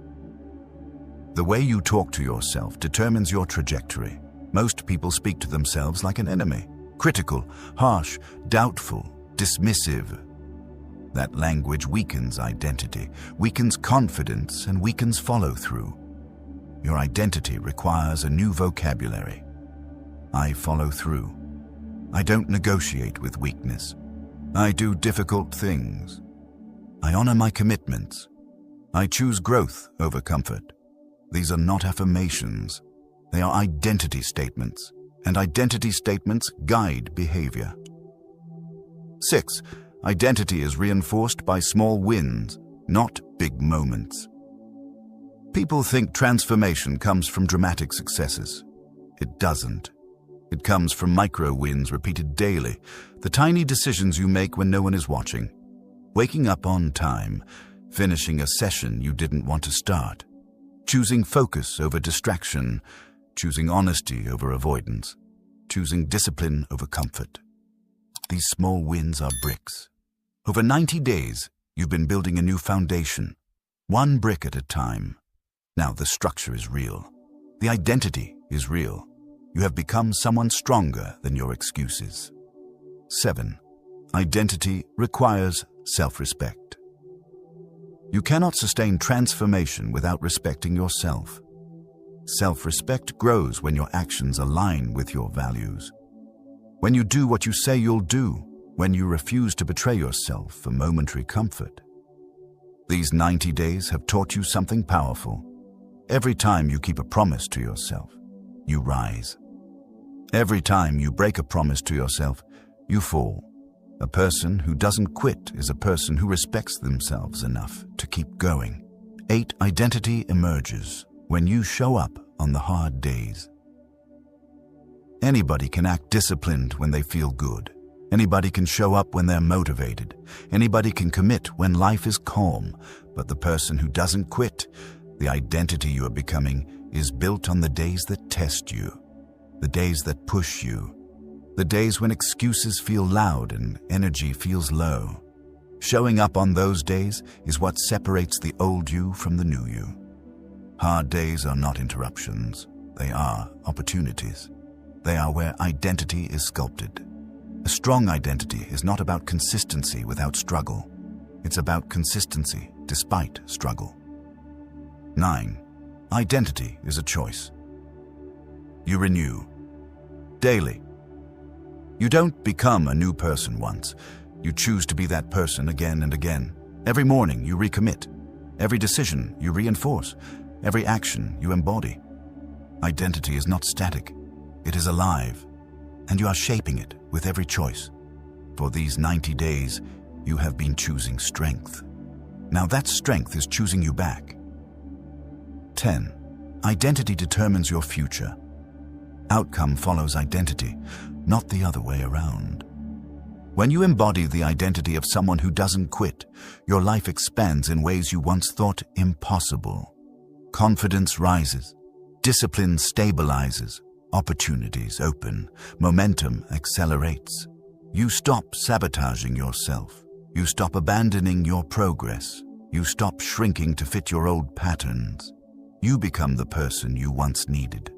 The way you talk to yourself determines your trajectory. Most people speak to themselves like an enemy. Critical, harsh, doubtful, dismissive. That language weakens identity, weakens confidence, and weakens follow-through. Your identity requires a new vocabulary. I follow through. I don't negotiate with weakness. I do difficult things. I honor my commitments. I choose growth over comfort. These are not affirmations. They are identity statements, and identity statements guide behavior. 6. Identity is reinforced by small wins, not big moments. People think transformation comes from dramatic successes. It doesn't. It comes from micro wins repeated daily, the tiny decisions you make when no one is watching. Waking up on time, finishing a session you didn't want to start, choosing focus over distraction, choosing honesty over avoidance, choosing discipline over comfort. These small wins are bricks. Over 90 days, you've been building a new foundation, one brick at a time. Now the structure is real. The identity is real. You have become someone stronger than your excuses. 7. Identity requires self-respect. You cannot sustain transformation without respecting yourself. Self-respect grows when your actions align with your values. When you do what you say you'll do, when you refuse to betray yourself for momentary comfort. These 90 days have taught you something powerful. Every time you keep a promise to yourself, you rise. Every time you break a promise to yourself, you fall. A person who doesn't quit is a person who respects themselves enough to keep going. 8. Identity emerges when you show up on the hard days. Anybody can act disciplined when they feel good. Anybody can show up when they're motivated. Anybody can commit when life is calm. But the person who doesn't quit, the identity you are becoming, is built on the days that test you, the days that push you, the days when excuses feel loud and energy feels low. Showing up on those days is what separates the old you from the new you. Hard days are not interruptions. They are opportunities. They are where identity is sculpted. A strong identity is not about consistency without struggle. It's about consistency despite struggle. 9. Identity is a choice. You renew daily. You don't become a new person once. You choose to be that person again and again. Every morning you recommit. Every decision you reinforce. Every action you embody. Identity is not static. It is alive, and you are shaping it with every choice. For these 90 days, you have been choosing strength. Now that strength is choosing you back. 10. Identity determines your future. Outcome follows identity, not the other way around. When you embody the identity of someone who doesn't quit, your life expands in ways you once thought impossible. Confidence rises, discipline stabilizes, opportunities open, momentum accelerates. You stop sabotaging yourself. You stop abandoning your progress. You stop shrinking to fit your old patterns. You become the person you once needed.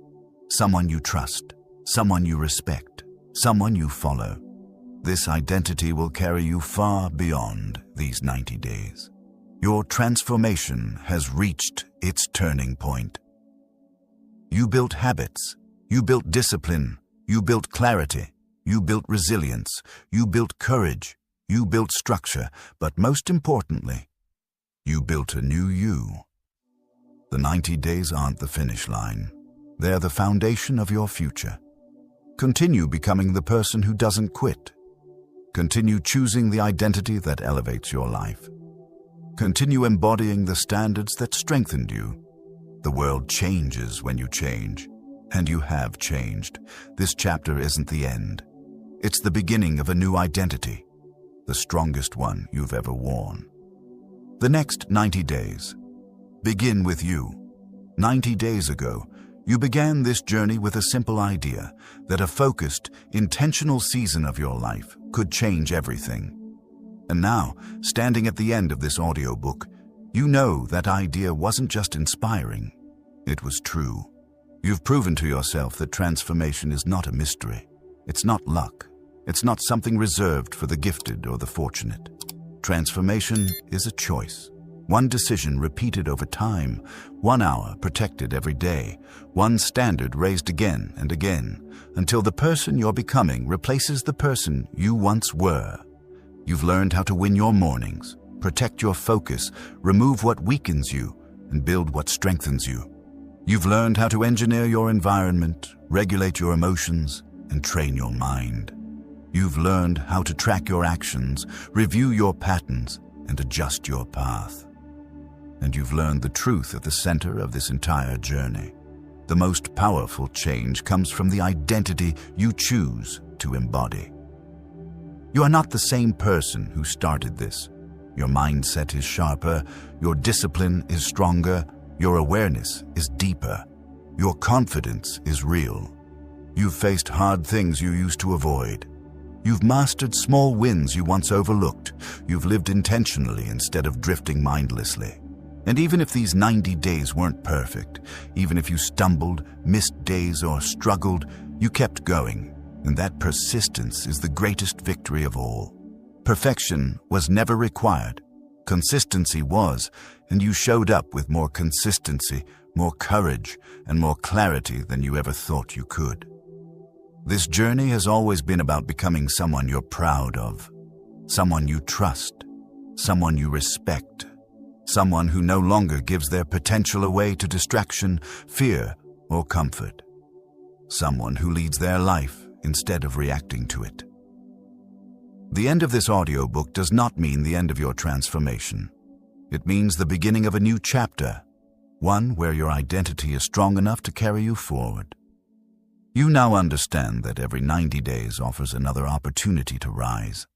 Someone you trust, someone you respect, someone you follow. This identity will carry you far beyond these 90 days. Your transformation has reached its turning point. You built habits, you built discipline, you built clarity, you built resilience, you built courage, you built structure, but most importantly, you built a new you. The 90 days aren't the finish line. They're the foundation of your future. Continue becoming the person who doesn't quit. Continue choosing the identity that elevates your life. Continue embodying the standards that strengthened you. The world changes when you change, and you have changed. This chapter isn't the end. It's the beginning of a new identity, the strongest one you've ever worn. The next 90 days begin with you. 90 days ago, you began this journey with a simple idea that a focused, intentional season of your life could change everything. And now, standing at the end of this audiobook, you know that idea wasn't just inspiring, it was true. You've proven to yourself that transformation is not a mystery. It's not luck. It's not something reserved for the gifted or the fortunate. Transformation is a choice. One decision repeated over time, 1 hour protected every day, one standard raised again and again, until the person you're becoming replaces the person you once were. You've learned how to win your mornings, protect your focus, remove what weakens you, and build what strengthens you. You've learned how to engineer your environment, regulate your emotions, and train your mind. You've learned how to track your actions, review your patterns, and adjust your path. And you've learned the truth at the center of this entire journey. The most powerful change comes from the identity you choose to embody. You are not the same person who started this. Your mindset is sharper, your discipline is stronger, your awareness is deeper, your confidence is real. You've faced hard things you used to avoid. You've mastered small wins you once overlooked. You've lived intentionally instead of drifting mindlessly. And even if these 90 days weren't perfect, even if you stumbled, missed days, or struggled, you kept going. And that persistence is the greatest victory of all. Perfection was never required. Consistency was, and you showed up with more consistency, more courage, and more clarity than you ever thought you could. This journey has always been about becoming someone you're proud of, someone you trust, someone you respect, someone who no longer gives their potential away to distraction, fear, or comfort, someone who leads their life instead of reacting to it. The end of this audiobook does not mean the end of your transformation. It means the beginning of a new chapter, one where your identity is strong enough to carry you forward. You now understand that every 90 days offers another opportunity to rise,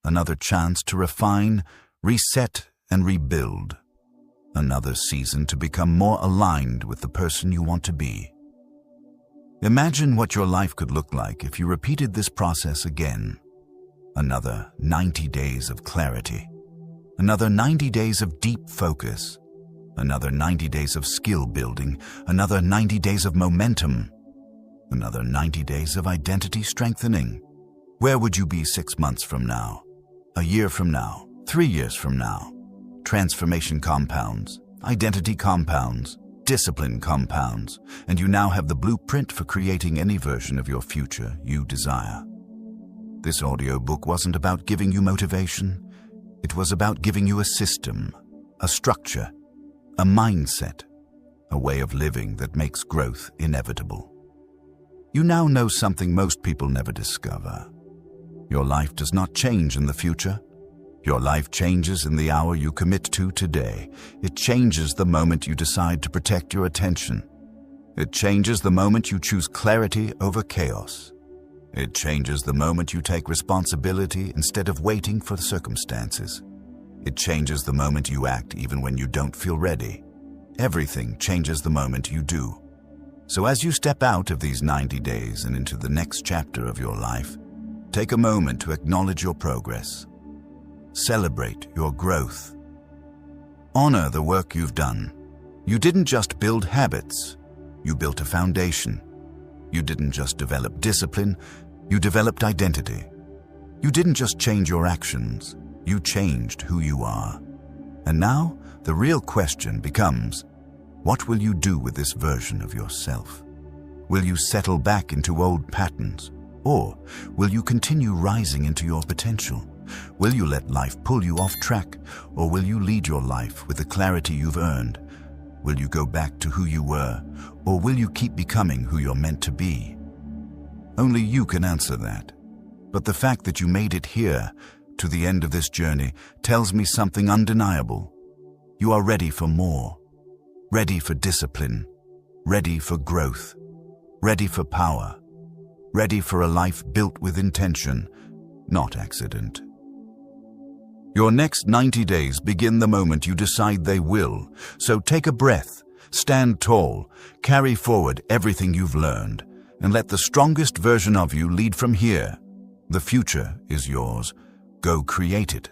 another chance to refine, reset, and rebuild, another season to become more aligned with the person you want to be. Imagine what your life could look like if you repeated this process again. Another 90 days of clarity, another 90 days of deep focus, another 90 days of skill building, another 90 days of momentum, another 90 days of identity strengthening. Where would you be 6 months from now, a year from now, 3 years from now? Transformation compounds, identity compounds, discipline compounds, and you now have the blueprint for creating any version of your future you desire. This audiobook wasn't about giving you motivation. It was about giving you a system, a structure, a mindset, a way of living that makes growth inevitable. You now know something most people never discover. Your life does not change in the future. Your life changes in the hour you commit to today. It changes the moment you decide to protect your attention. It changes the moment you choose clarity over chaos. It changes the moment you take responsibility instead of waiting for the circumstances. It changes the moment you act even when you don't feel ready. Everything changes the moment you do. So as you step out of these 90 days and into the next chapter of your life, take a moment to acknowledge your progress. Celebrate your growth. honor the work you've done. You didn't just build habits, you built a foundation. You didn't just develop discipline, you developed identity. You didn't just change your actions, you changed who you are. And now, the real question becomes, what will you do with this version of yourself? Will you settle back into old patterns? Or will you continue rising into your potential? Will you let life pull you off track? Or will you lead your life with the clarity you've earned? Will you go back to who you were? Or will you keep becoming who you're meant to be? Only you can answer that. But the fact that you made it here, to the end of this journey, tells me something undeniable. You are ready for more. Ready for discipline. Ready for growth. Ready for power. Ready for a life built with intention, not accident. Your next 90 days begin the moment you decide they will, so take a breath, stand tall, carry forward everything you've learned, and let the strongest version of you lead from here. The future is yours. Go create it.